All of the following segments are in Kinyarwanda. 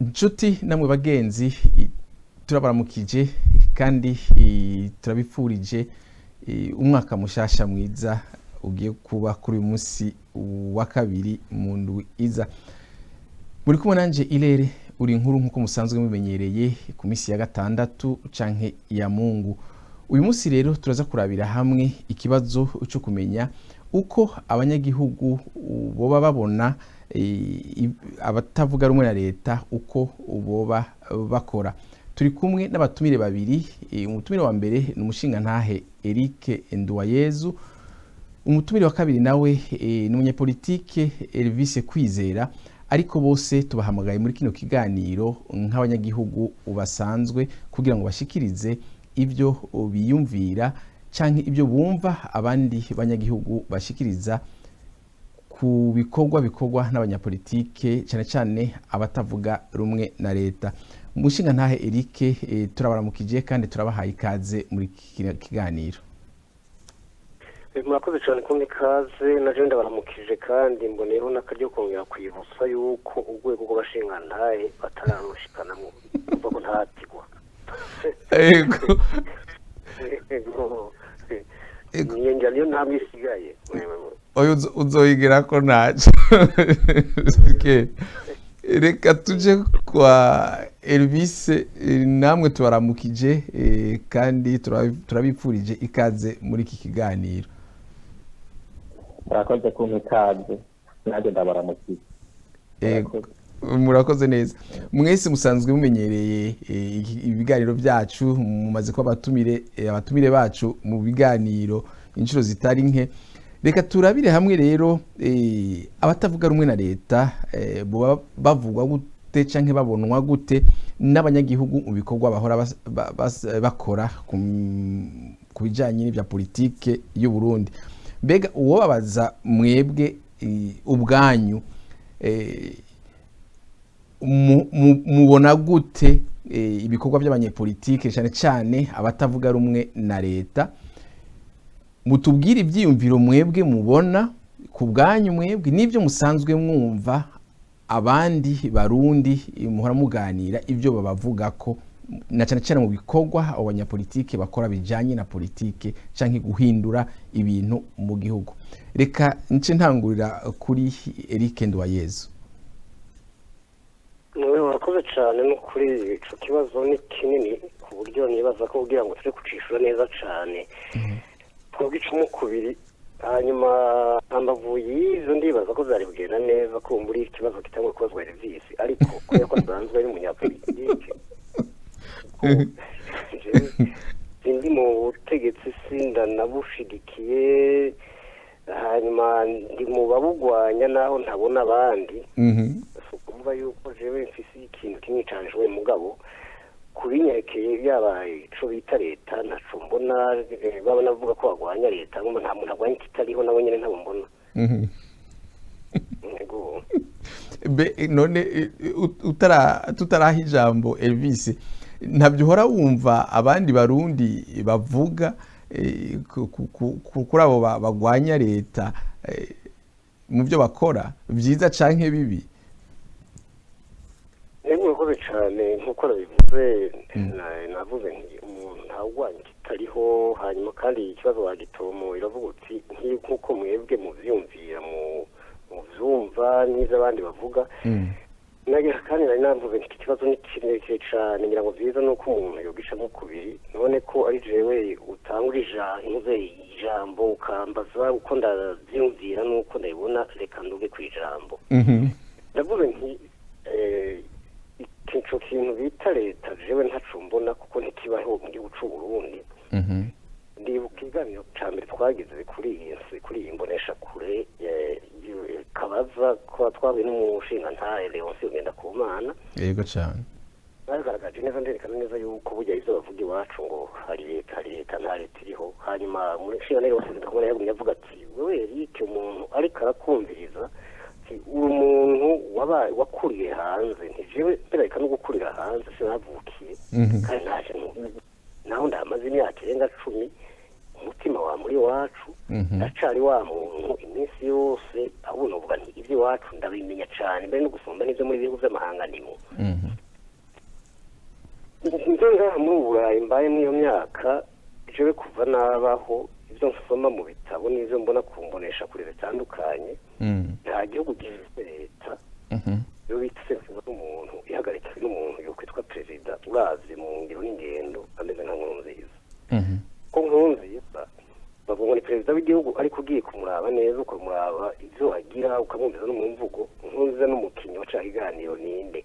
Nshuti namwe bagenzi turabaramukije kandi turabipfurije umwaka mushasha mwiza ugiye kuba kuri uyu munsi wa kabiri mu ndwi iza. Muri kumwe nanje Irere uri inkuru nkuko musanzwe mumenyereye ku minsi ya gatandatu canke ya Mungu. Uyu munsi rero turaza kurabira hamwe ikibazo cyo kumenya uko abanyagihugu boba babona abatavuga rumwe na leta uko boba bakora. Turi kumwe n'abatumire babiri, umutumire wa mbere ni umushingantahe Eric Nduwayezu, umutumire wa kabiri nawe ni umunyapolitike Elvis Kwizera, ariko bose tubahamagaye muri kino kiganiro nk'abanyagihugu basanzwe kugira ngo bashikirize ibyo biyumvira canke ibyo bumva abandi banyagihugu bashikiriza ku bikorwa n'abanyapolitike cyane cyane abatavuga rumwe na leta. Umushingantahe Eric turabaramukije kandi turabahaye ikaze muri kiganiro. Murakoze cyane kumwe ikaze naje ndabaramukije kandi mboneyeho n'akaryo kongera kwibutsa yuko urwego rw'abashingantahe batararushikana mu kuko ntatigwa. Niyo ntamwe isigaye. Oyo uzoyigira ko naje. Reka tuje kwa Elvis, namwe tubaramukije kandi turabipfurije ikaze muri iki kiganiro. Murakoze kumwe ikaze naje ndabaramukije. Murakoze neza. Mwese musanzwe mumenyereye ibiganiro byacu, mumaze ko abatumire bacu mu biganiro inshuro zitari nke. Reka turabire hamwe rero abatavuga rumwe na leta bavugwa gute canke babonwa gute n'abanyagihugu mu bikorwa bahora bakora ku bijanye n'ibya politike y'u Burundi. Mbega uwo babaza mwebwe ubwanyu mubona gute ibikorwa by'abanyepolitike cyane cyane abatavuga rumwe na leta? Mutubwire ibyiyumviro mwebwe mubona ku bwanyu mwebwe n'ibyo musanzwe mwumva abandi barundi muhora muganira ibyo babavuga ko na cyane cyane mu bikorwa abanyapolitike bakora bijanye na politike canke guhindura ibintu mu gihugu. Reka nce ntangurira kuri Eric Nduwayezu. Murakoze cyane no kuri ico kibazo ni kinini ku buryo nibaza ko kugira ngo turi kucishura neza cyane twabwicumu kubiri, hanyuma ambavu y'izo ndibaza ko zari kugenda neza ko muri ikibazo kitangwa kozwa Elvis, ariko kubera ko nsanzwe ari umunyapolitike ndi mu butegetsi sinda nabushigikiye, hanyuma ndi mu babugwanya naho ntabona abandi. Kuvuga yuko jewe mfise ikintu kimwe canjwe mugabo kubinyekeye yabaye ico bita leta ntaco mbona, baba navuga ko bagwanya leta ngo nta muntu agwanya kitariho nabo nyene ntabo mbona. None tutaraha ijambo Elvis, ntabyo uhora wumva abandi barundi bavuga kuri abo bagwanya leta mu byo bakora byiza canke bibi? Murakoze cyane nk'uko nabivuze, navuze nti umuntu ntawugwanya kitariho, hanyuma kandi ikibazo wagitomo iravuga uti nk'uko mwebwe muvyumvira mu vyumva n'ivyo abandi bavuga. Nagira kandi nari navuze nti ikibazo ni kirekire cyane, ngira ngo vyiza nuko umuntu yogicamo kubiri, none ko ari jewe utangura ijambo ukambaza uko ndavyumvira nuko ndabibona, reka nduge kwijambo. Ndavuze nti ico kintu bita leta jewe ntaco mbona kuko ntikibaho mu gihugu c'u Burundi. Ndibuka ikiganiro ca mbere twagize kuri iyi mbonesha kure kabaza ko twahuye n'umushingantahe Leonce Ngendakumana. Yego cyane. Bagaragaje neza nderekana neza yuko burya ivyo bavuga iwacu ngo hari leta nta leta iriho. Hanyuma muri nshinga Leonce Ngendakumana yagumye avuga ati wewe Eric, umuntu ariko arakumviriza umuntu wakuriye hanze, ntijewe bereka no gukurira hanze sinavukiye kandi naje naho ndamaze imyaka irenga 10 umutima wa muri wacu ndacari wa muntu iminsi yose abona uvuga nti ibyo iwacu ndabimenya cyane mbere no gusumba n'ibyo muri bihugu by'amahanga ndimo ngaha muri Burayi mbaye n'iyo myaka jewe kuva nabaho ibyo nsoma mu bitabo n'ibyo mbona kumbonesha kure bitandukanye nta gihugu gifite leta yo bitse n'umuntu ihagarikiwe n'umuntu yo kwitwa perezida urazi mu ngiro n'ingendo ameze nka Nkurunziza ko Nkurunziza bavuga ngo ni perezida w'igihugu ariko ugiye kumuraba neza ukamuraba ibyo agira ukamwumviza no mu mvugo Nkurunziza n'umukinnyi wacaga iganiro ninde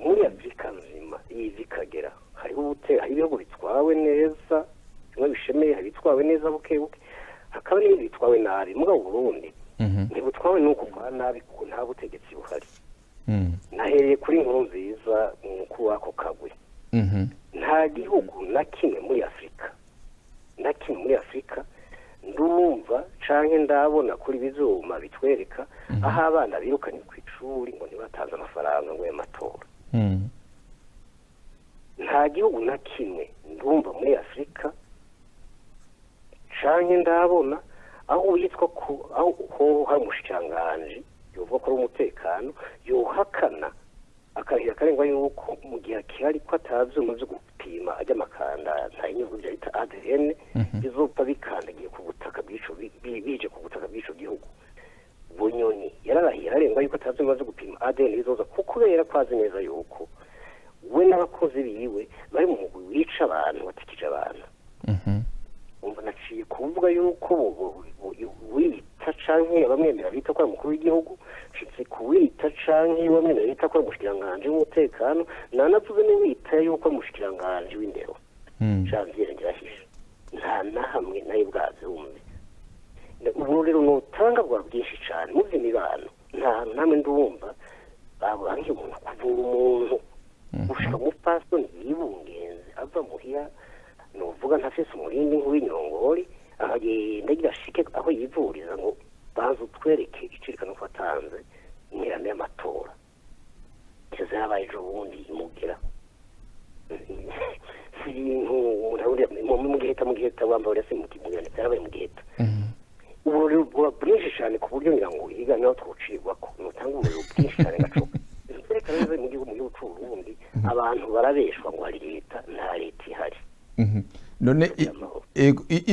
muri Afurika nzima iyi vikagera hariho ibihugu bitwawe neza bimwe bishemeye hari bitwawe neza buke buke hakaba n'ibindi bitwawe nabi mugabo Burundi ntibutwawe n'uko kwa nabi kuko nta butegetsi buhari nahereye kuri Nkurunziza umukuru wako kagwe nta gihugu na kimwe muri Afurika ndumva canke ndabona kuri bizuma bitwereka aho abana birukanye ku ishuri ngo ntibatanze amafaranga ngo y'amatora nta gihugu na kimwe ndumva muri Afurika canke ndabona aho yitwa ko aho hari umushikiranganji yovuga ko ari umutekano yohakana akarihira karengwa yuko mu gihe kihari ko atavyuma vyo gupima ajya amakanda nta inyungu bya bita ADN bizopfa bikandagiye ku butaka bw'ico bije ku butaka bw'ico gihugu Bunyoni yararahira arengwa yuko atavyuma vyo gupima ADN bizoza kubera ko azi neza yuko we n'abakozi biwe bari mu mugwi wica abantu batikije abantu umva naciye kuvuga yuko wita canke abamwemera bita ko ari umukuru w'igihugu nshitse kuwita canke abamwemera bita ko ari umushikiranganji w'umutekano nanavuze n'uwita yuko ari umushikiranganji w'indero Janvier Ngirahisha nta na hamwe nayo bwazumve ubu rero nutanga bwa bwinshi cane mu vy'imibano nta namwe ndumva babangiye umuntu kuvura umuntu ushaka umupfasoni yibungenze ava muhira nuvuga ntafise umurindi nk'uw'inyongori agenda agira ashike aho yivuriza ngo banza utwereke icirikano ko atanze interano y'amatora keze yabaye ejo bundi imugera mu giheta wambaye uretse mu giheta yarabaye mu giheta ubu rero bwinshi cyane ku buryo ngira ngo higa naho twucirwako nutanga uburiro bwinshi cyane gacoka reka rero mu gihugu c'Uburundi abantu barabeshwa ngo hari leta nta leta ihari none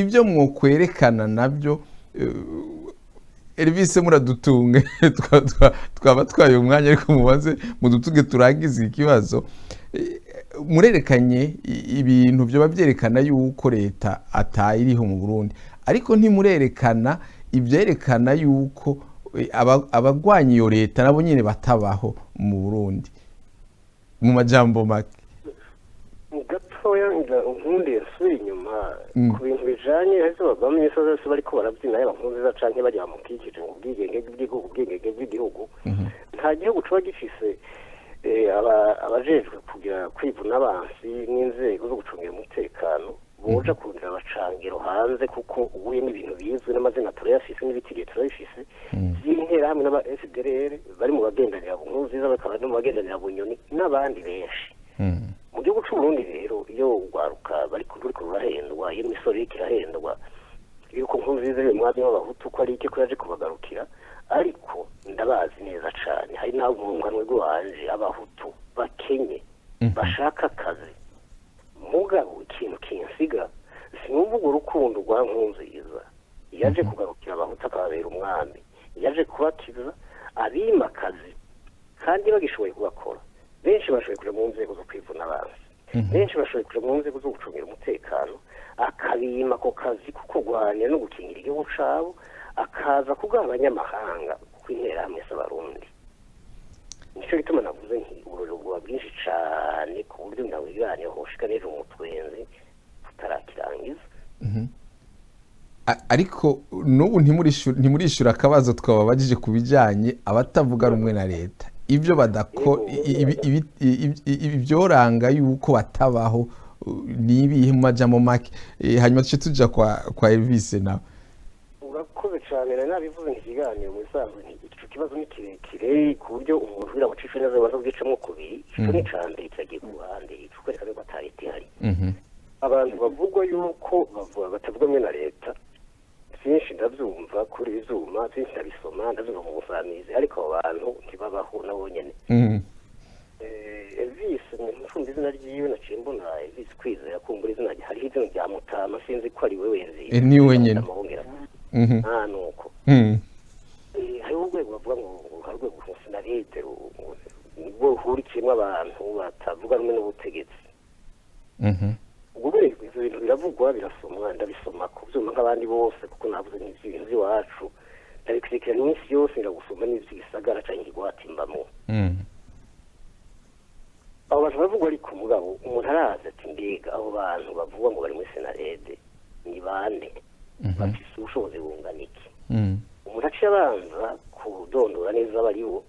ibyo mwokwerekana nabyo Elvis muradutunge twaba twaye umwanya ariko mubaze mudutuge turangiza ikibazo murerekanye ibintu byo bavyerekana yuko leta atayiriho mu Burundi ariko ntimurerekana ibyerekana yuko abagwanya iyo leta nabo nyine batabaho mu Burundi mu majambo make gatoya nkundi yasubira inyuma ku bintu bijanye hese bavamo imisozi yose bariko barabyina y'abankunziza canke bajya mu kikije mu bwigenge bw'igihugu nta gihugu coba gifise abajejwe kugira kwivuna abansi n'inzego zo gucungira umutekano boja kurondera abacangiro hanze kuko ubuye n'ibintu bizwi n'amazina turayafise n'ibitigiri turabifise vy'intera hamwe n'aba FDLR bari mu bagendanira Nkurunziza bakaba no mu bagendanira Bunyoni n'abandi benshi mu gihugu c'Uburundi rero iyo ugwaruka bari rurahendwa iyo imisoro iriko irahendwa yuko Nkurunziza ari umwami w'abahutu ko ari iki ko yaje kubagarukira ariko ndabazi neza cane hari naho umwunganwe rwanje abahutu bakenye bashaka akazi mugabo ikintu kinsiga sinumva urukundo rwa Nkurunziza yaje kugarukira abahutu akababera umwami yaje kubakiza abimakazi kandi bagishoboye kubakora benshi bashoboye kuja mu nzego zo kwivuna abansi benshi bashoboye kuja mu nzego zo gucungira umutekano akabima ako kazi ko kurwanya no gukingira igihugu cabo akaza kugaha abanyamahanga kuko interahamwe z'abarundi nico gituma navuze nti uburiro bwa bwinshi cane ku buryo ndawe ibiganiro hoshika rero umutwenzi tutarakirangiza ariko n'ubu ntimurishura akabazo twababajije ku bijanye abatavuga rumwe na leta ibyo ibyoranga yuko batabaho nibihe mu majambo make hanyuma tuce tuja kwa Elvis nawe urakoze cyane nabivuze ikiganiro mu bisanzwe ico kibazo ni kirekire ku buryo umuntu wira gucisha neza bazo bwicamo kubiri ico ni cambere cyagiye ku ruhande ico kwereka ko atari ihari abantu bavugwa yuko batavuga mwe na leta byinshi ndabyumva kuri izuma byinshi ndabisoma ndabyumva mu busamizi ariko abo bantu ntibabaho nabo nyene Elvis ntumva izina ryiwe naciye mbona Elvis Kwizera kumbura izina hariho izina rya Mutama sinzi ko ari we wezi ni wenyene nuko hariho urwego bavuga ngo hari urwego rw'Senarede rwo ruhurikiyemo abantu batavuga rumwe n'ubutegetsi ubwo rero ibyo bintu biravugwa birasomwa ndabisoma ku byuma nk'abandi bose kuko navuze n'ibintu by'iwacu ndabikurikirana iminsi yose ndagusoma n'iby'ibisagara cyangwa igwatimbamo abo bantu bavugwa ariko mugabo umuntu araza ati mbega abo bantu bavugwa ngo bari muri Senarede ni bande bafise ubushobozi bungana iki umuntu aciye abanza kudondora neza abaribo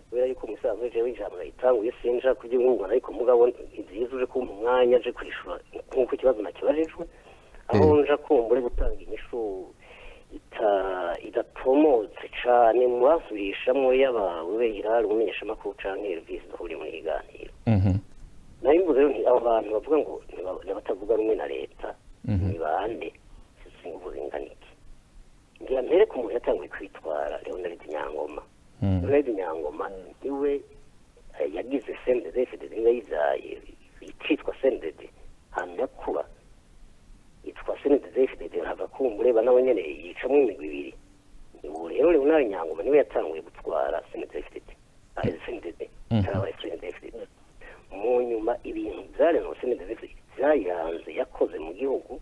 kubera yuko umusaza jewe ijambo nayitanguye sinja kugira ngo ariko mugabo nziza uje kumpa umwanya aje kwishura nk'uko ikibazo nakibajijwe aho nja kumbure gutanga inyishu idatomotse cane mu basubirishamwo yabawe irari umenyesha makuru canke Elvis duhuriye mu kiganiro nari mvuze rero abo bantu bavuga ngo batavuga rumwe na leta ni bande singuvuze inganiki ngira mbere ku muntu yatanguye kwitwara Leonard Nyangoma Leonard Nyangoma niwe yagize CNDD-FDD niwe yizaye yitwa CNDD hanyuma kuba yitwa CNDD-FDD hava kumbure banawe nyene yicamwe imigwi ibiri ubu rero Leonard Nyangoma niwe yatanguye gutwara CNDD-FDD CNDD CNDD-FDD mu nyuma ibintu byari no CNDD-FDD byayiranze yakoze mu gihugu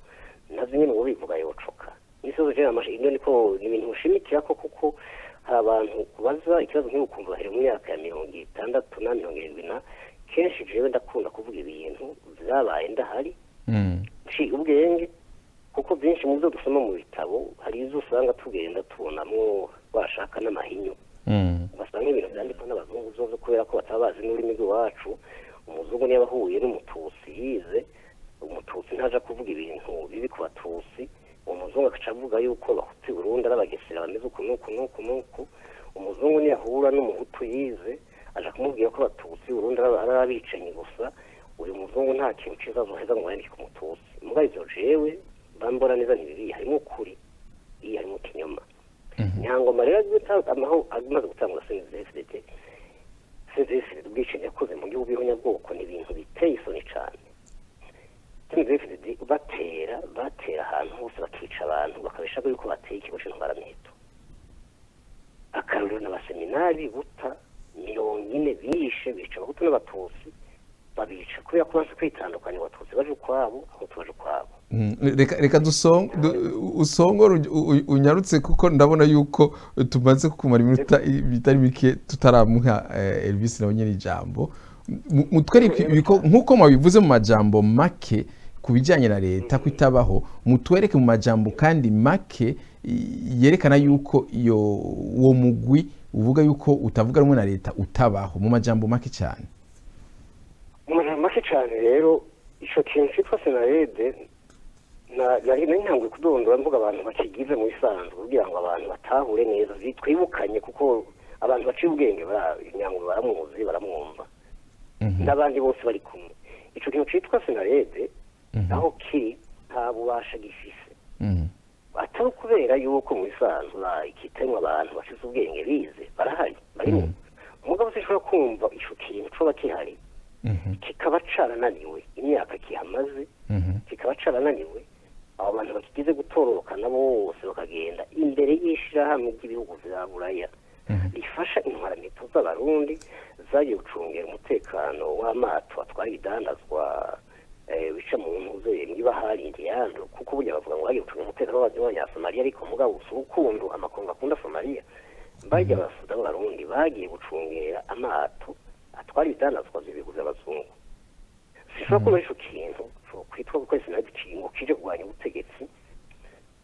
navyo nyene ubu bivuga yocoka nisozo je amashino niko ibintu ushimikira ko kuko hari abantu kubaza ikibazo nk'ukumva hari mu myaka ya 60 na 70 kenshi jewe ndakunda kuvuga ibintu byabaye ndahari ci ubwenge kuko byinshi mu byo dusoma mu bitabo hari izo usanga tugenda tubonamwo bashaka n'amahinyu basanga ibintu byandikwa n'abazungu byo kubera ko batabazi n'ururimi rwacu umuzungu niyo abahuye n'umututsi yize umututsi ntaje kuvuga ibintu bibi ku batutsi umuzungu akacavuga yuko bahutse Burundi arabagesera bameze uku nuku umuzungu niyo ahura n'umuhutu yize aja kumubwira ko abatutsi Burundi arabicenye gusa uyu muzungu nta kintu ciza azoheza ngo yandike ku mututsi muga ivyo jewe bambora neza ntibiri harimo ukuri iyi harimo kinyoma Nyangoma rero amaho amaze gutangura CNDD-FDD ubwicanyi yakoze mu gihugu bwoko ni ibintu biteye isoni cane CNDD-FDD batera ahantu hose bakica abantu bakabisha yuko bateye ikigo c'intwaramiheto akaruriro n'abaseminari buta 40 bishe bica abahutu n'abatutsi babica kubera ko base kwitandukanya abatutsi baje ukwabo abahutu baje ukwabo reka usongora unyarutse kuko ndabona yuko tumaze kumara iminota bitari mike tutaramuha Elvis nawe nyene ijambo mutwereke nkuko mwabivuze mu majambo make kubijanye na leta kwitabaho mutwereke mu majambo kandi make yerekana yuko uwo mugwi uvuga yuko utavuga rumwe na leta utabaho mu majambo make cyane mu majambo make cyane rero ico kintu cyitwa Senarede nari ntanguye kudondora mvuga abantu bakigize mu isanzwe kugira ngo abantu batahure neza twibukanye kuko abantu baciye ubwenge Nyangoma baramuzi baramwumva n'abandi bose bari kumwe ico kintu cyitwa Senarede aho kiri nta bubasha gifise atari kubera yuko mu isanzwe ikitemwa abantu bafise ubwenge bize barahari barimo umugabo sishobora kumva ico kintu coba kihari kikaba carananiwe imyaka kihamaze kikaba carananiwe abo bantu bakigize gutororokana bose bakagenda imbere y'ishirahamwe ry'ibihugu vya Buraya rifasha intwaramiheto z'abarundi zagiye gucungera umutekano w'amato atwara ibidandazwa bica mu ntuze niba hari indiyando kuko burya bavuga ngo bagiye gucunga umutekano w'abanyasomaliya ariko mugabo urukundo amakungu akunda Somaliya bajya basuda b'abarundi bagiye gucungera amato atwara ibidandazwa by'ibihugu by'abazungu sishobora kuba ico kintu kwitwa gukoresha Senarede kije kurwanya ubutegetsi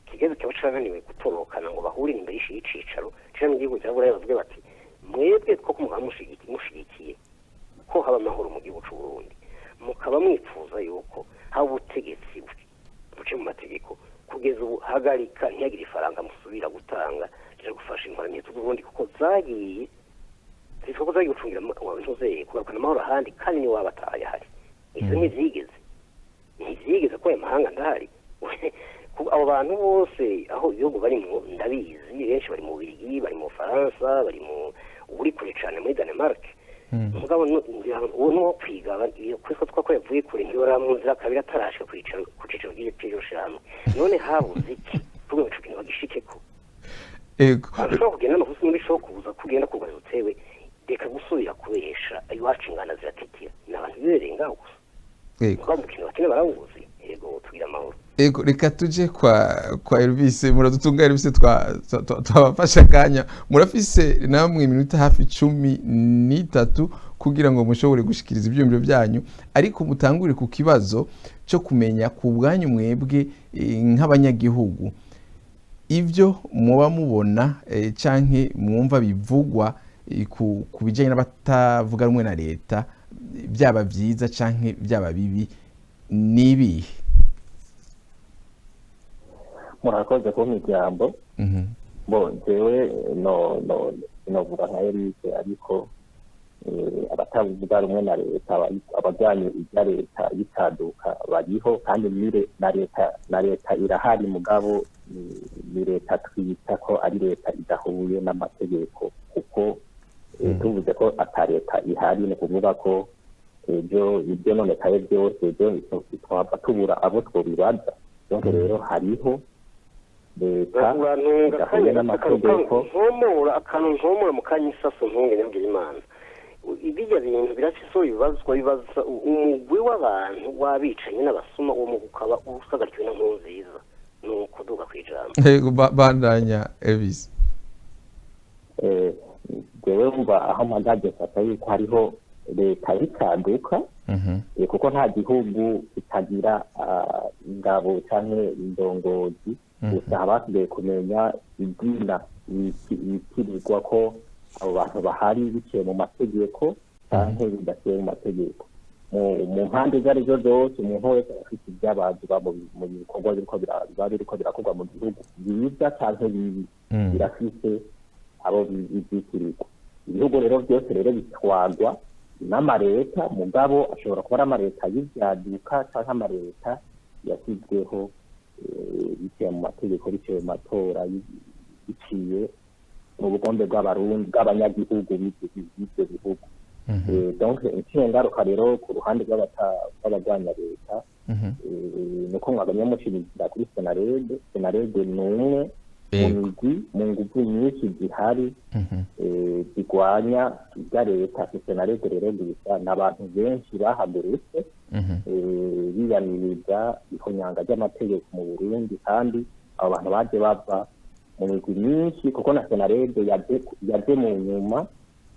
kigeze kiba carananiwe gutorokana ngo bahurire imbere y'icicaro cyo mu gihugu cya Buraya bavuge bati mwebwe koko mushigikiye ko haba amahoro mu gihugu cy'u Burundi mukaba mwifuza yuko haba ubutegetsi buce mu mategeko kugeza ubu hagarika ntiyagire ifaranga musubira gutanga ryo gufasha intwaramiheto z'Uburundi kuko zagiye zishobora zagiye gucungira abantu zeye kugarukana amahoro ahandi kandi ni wabataye hari izo ntizigeze ntivyigeze ko ayo mahanga ndahari abo bantu bose aho ibihugu barimo ndabizi benshi bari mu Bubiligi bari mu Faransa bari mu uri kure cane muri Denmark mugabo uwo no kwiga kwiko twako yavuye kure ntiyora mu nzira kabiri atarashika kwicaro ry'ipiro shamwe none habuze iki kuko ico kintu bagishikeko ego ashobora kugenda no muri show kuza kugenda kugaza utewe reka gusubira kubesha iwacu ingana ziratitira n'abantu bibereye ngaho gusa ego mu kintu bakene barawuzi ego tugira amahoro ego reka tuje kwa Elvis muradutunga Elvis twabafasha kanya murafise namwe iminota hafi 13 kugira ngo mushobore gushikiriza ibyumviro byanyu ariko mutangure ku kibazo cyo kumenya ku bwanyu mwebwe nk'abanyagihugu ivyo muba mubona canke mwumva bivugwa ku bijanye n'abatavuga rumwe na leta byaba byiza canke byaba bibi nibihe murakoze ko mijambo bo jewe novuga nka Erice ariko abatavuga rumwe na leta abajanye ibya leta yitaduka bariho kandi na leta irahari mugabo ni leta twita ko ari leta idahuye n'amategeko kuko tuvuze ko ata leta ihari ni kuvuga ko ibyo none kaye byose twaba tubura abo twobibaza donc rero hariho leta idahuye n'amategeko nkomora mu kanya isaso ntunge nyabwira imana ibijya bintu biraciso bibaza umugwi w'abantu wabicanye n'abasuma uwo mu ukaba usagarikiwe na nkunziza nuko duga kwijambo bandanya Elvis jewe mba aho magaje fata yuko hariho leta ikaduka kuko nta gihugu kitagira ingabo canke indongozi gusa basigaye kumenya idina yitirirwa ko abo bantu bahari biciye mu mategeko canke bidaciye mu mategeko mu mpande izo arizo zose umuntu wese afite ibyabaziba mu bikorwa biriko birakorwa mu gihugu biza canke bibi birafise abo bizitirirwa ibihugu rero byose rero bitwarwa n'amareta mugabo ashobora kuba ari amareta y'ivyaduka canke amareta yashyizweho biciye mu mategeko biciye mu matora biciye mu bukombe bw'abanyagihugu b'ivyo bihugu donc ingaruka rero ku ruhande rw'abajyanya leta nuko mwagumye mushimikira kuri senarede ni umwe mu nguvu nyinshi zihari zigwanya ibya leta senarede rero gusa n'abantu benshi bahagurutse biyamiriza ihonyanga ry'amategeko mu Burundi kandi abo bantu baje bava mu migwi myinshi kuko na senarede yaje mu nyuma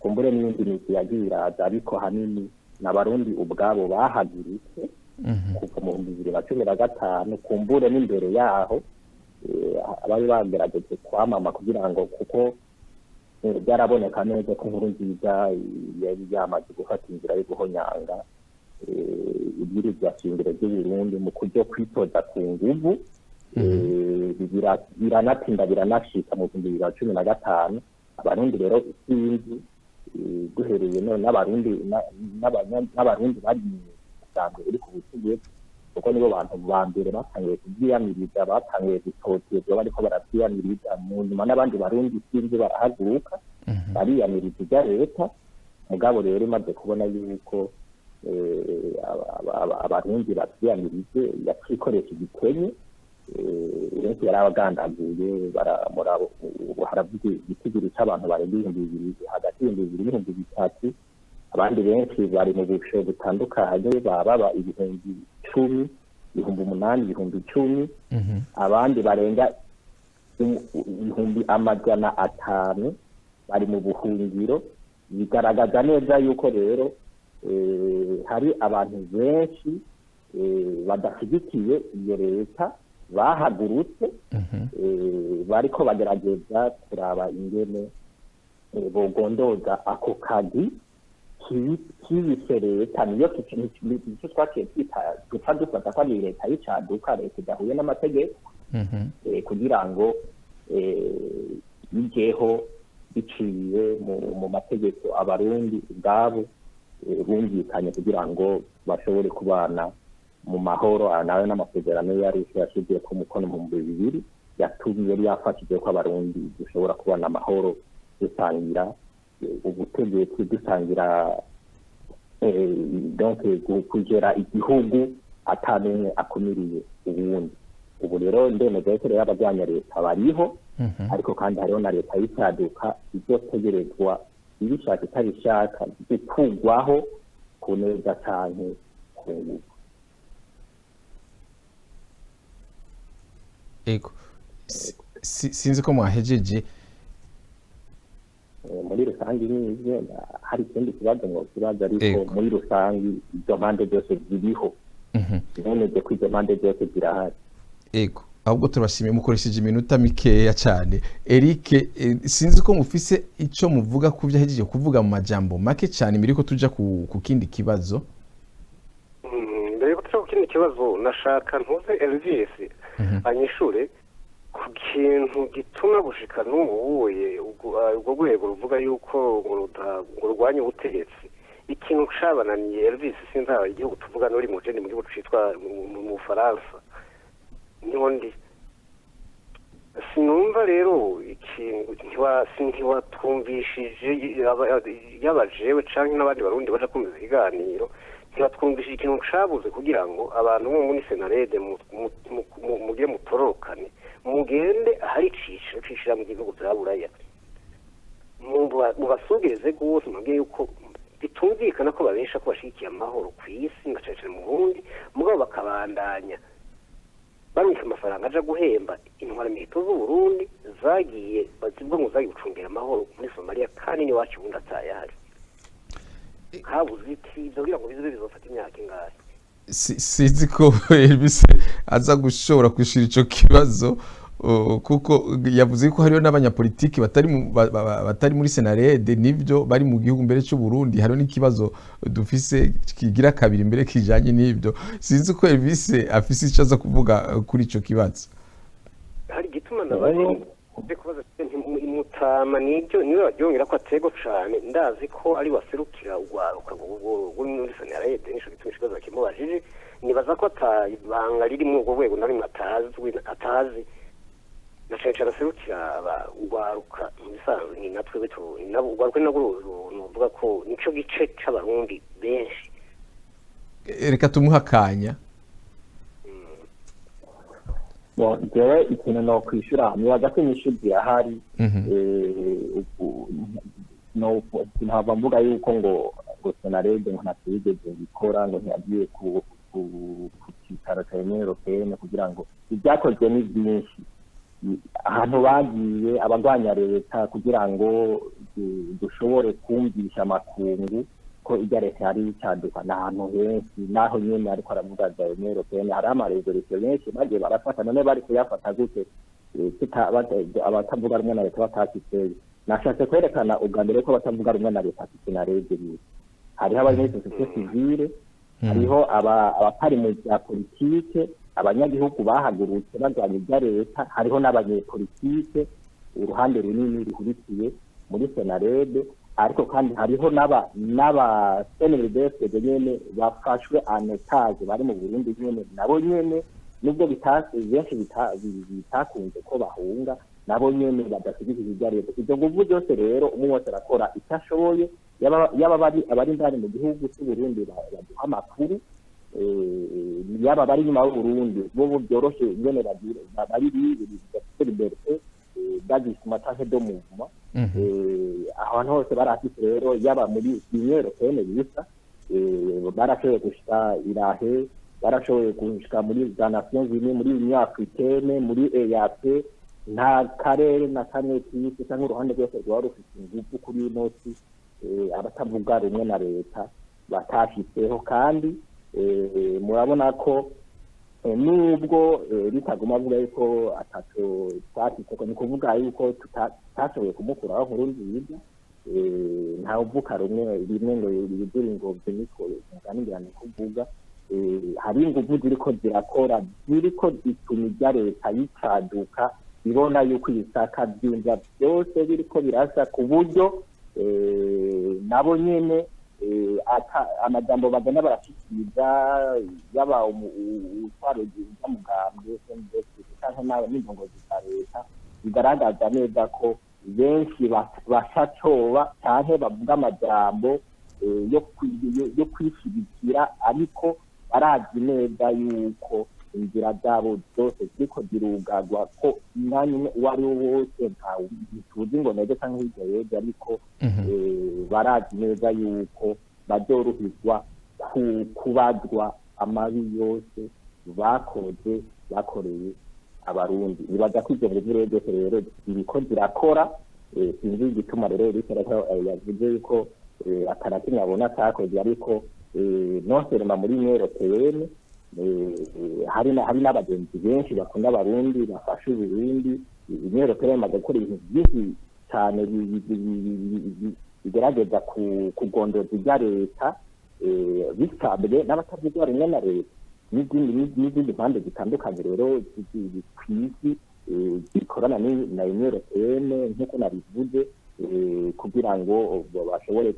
kumbure n'indi miti yagiye iraza ariko hanini n'abarundi ubwabo bahagurutse kuva mu 2015 kumbure n'imbere yaho abari bagerageje kwamama kugira ngo kuko byaraboneka neza ko inkuru nziza yari yamaze gufata inzira yo guhonyanga ibwirizwa shingiro ry'Uburundi mu kujya kwitoza ku nguvu biranatinda biranashika mu 2015 abarundi rero isinzi guhereye none n'abarundi bari cyangwa uri ku butegetsi kuko nibo bantu ba mbere batangiye kubyiyamiriza batangiye gutotezwa bariko barabyiyamiriza mu nyuma n'abandi barundi isinzi barahaguruka bariyamiriza ibya leta mugabo rero imaze kubona yuko abarundi babyiyamirize yakikoresha igikenye benshi yarabagandaguye haravuga igitigiri cy'abantu barenga 2,000 hagati y'2,000 n'3,000 abandi benshi bari mu busho butandukanye baba 10,000 8,000 10,000 abandi barenga 500 bari mu buhungiro bigaragaza neza yuko rero hari abantu benshi badashyigikiye iyo leta bahagurutse bariko bagerageza kuraba ingene bogondoza ako kazi kibise leta niyo icyo twakiye twita dufata ko ari leta y'icaduka leta idahuye n'amategeko kugira ngo bijeho biciye mu mategeko abarundi ubwabo bumvikanye kugira ngo bashobore kubana mu mahoro nawe n'amasezerano yari yashigiye ku mukono mu 2000 yatumye yari yafashije ko abarundi dushobora kubona amahoro dusangira ubutegetsi dusangira donc kugera igihugu atamenya akumiriye ubundi ubu rero ndemeza ko rero abajyanya leta bariho ariko kandi hariho na leta y'icyaduka izotegerezwa ibishaka itabishaka gukugwaho ku neza cyane ku ego sinzi ko mwahejeje muri rusange n'ibyo hari ikindi kibazo ngo kibazo ariko muri rusange izo mpande zose ziriho none ko izo mpande zose zirahari ego ahubwo turabashimiye mukoresheje iminota mikeya cyane Eric sinzi ko mufise icyo muvuga ku byahejeje kuvuga mu majambo make cyane mbere ko tuja ku kindi kibazo mbere ko tuja ku kindi kibazo nashaka ntuze Elvis anyishure ku kintu gituma gushika n'ubuye ubwo rwego ruvuga yuko ngo rwanya ubutegetsi ikintu cabananiye Elvis sinzaba igihugu tuvuga n'uri mu jeni mu gihugu citwa mu Faransa niho ndi sinumva rero ikintu ntiwatwumvishije yabajewe canke n'abandi barundi baja kumva ikiganiro ntiwatwumvishije ikintu cabuze kugira ngo abantu bo muri Senarede mugiye mutorokane mugende ahari cishira mu gihugu cya Buraya mubasugeze gose mubwiye yuko bitumvikana ko babesha ko bashikiye amahoro ku isi ngacecere mu Burundi mugabo bakabandanya baronka amafaranga aja guhemba intwaramiheto z'u Burundi zagiye bazibwo ngo zagiye gucungira amahoro muri Somalia kandi ni wacu bundi atayahari habuze iki kugira ngo bize bizofata imyaka ingahe sinzi ko Elvis aza gushobora kwishira ico kibazo kuko yavuze ko hariho n'abanyapolitiki batari muri Senarede nivyo bari mu gihugu mbere cy'u Burundi hariho n'ikibazo dufise kigira kabiri mbere kijanye n'ivyo sinzi ko Elvis afise icyo aza kuvuga kuri ico kibazo hari gituma nabari kubaza imutama nibyo niwe baryongera ko atego cyane ndazi ko ari waserukira ugwaruka muri Senarede nisho gituma ikibazo kimubajije nibaza ko atabanga riri mu ubwo rwego nari atazi nashaka araserukira ugwaruka musanzwe ni natwe beto nabo ugwaruka nabwo nuvuga ko nico gice c'abarundi benshi reka tumuhakanya jewe ikintu no kwishura nibaza ko inyishuzi yahari no ntabwo mvuga yuko ngo Senarede ngo ntatigeze gikora ngo ntiyagiye ku kitaro cya Union Européenne kugira ngo ibyakozwe ni byinshi ahantu bagiye abagwanya leta kugira ngo dushobore kumvisha amakungu ko ijya leta yari icyaduka n'ahantu henshi naho nyine ariko aravuga za Union Européenne hari amaresolisiyo menshi bagiye barafata none bari kuyafata gute abatavuga rumwe na leta batakiteye nashatse kwerekana ubwa mbere ko batavuga rumwe na leta Senarede hariho abanyesosiyete sivile hariho abapari mu bya politike abanyagihugu bahagurutse bagwanya ibya leta hariho n'abanyepolitike uruhande runini ruhurikiye muri Senarede ariko kandi hariho n'aba CNDD nyene bafashwe anetaje bari mu Burundi nyene nabo nyene nubwo benshi bitakunze ko bahunga nabo nyene badashigikira ibya leta ibyo nguvu byose rero umwe wese arakora itashoboye yaba abari ndani mu gihugu cy'u Burundi baduha amakuru yaba bari nyuma y'u Burundi bo byoroshye nyene bari liberté d'agissement canke de mouvement ahantu hose barafite rero yaba muri Union Européenne bisa barashoboye gushika irahe barashoboye gushika muri za Nations Unies muri Union Africaine muri EAC nta karere na kamwe k'isi cyangwa uruhande rwose rwari rufite ingufu kuri inoti abatavuga rumwe na leta batashyizeho kandi murabona ko nubwo bitaguma avuga yuko ataco twashyizeho ni kuvuga yuko tutashoboye kumukuraho nkuru nziza nta uvuka rimwe ngo yibwire ingobyi niko muganirana kuvuga hari ingufu ziriko zirakora ziriko zituma ibya leta yicaduka ibona yuko ibisaka byumva byose biriko birasa ku buryo nabo nyene amajambo bagenda barashikiriza yaba utwaro ry'umugambwe cyangwa n'indongozi za leta bigaragaza neza ko benshi bashacoba cyangwa bavuga amajambo yo kwishigikira ariko barazi neza yuko inzira zabo zose ziriko zirugagwa ko umwanya umwe uwo ari wo wose ntituzi ngo neze cyangwa hirya yejo ariko barazi neza yuko bazoruhizwa kubazwa amabi yose bakoreye abarundi nibaza ko ivyo bintu byose rero biriko zirakora sinzi igituma rero yavuze yuko atarakimwe abona atakoze ariko noserema muri Europeyene hari n'abagenzi benshi bakunda abarundi bafasha uburundi Europeyene imaze gukora ibintu byinshi cyane bigerageza kugondoza ibya leta bisabwe n'abatavuga rimwe na leta n'izindi mpande zitandukanye rero kw'isi zikorana na Europeyene nk'uko nabivuze kugira ngo bashobore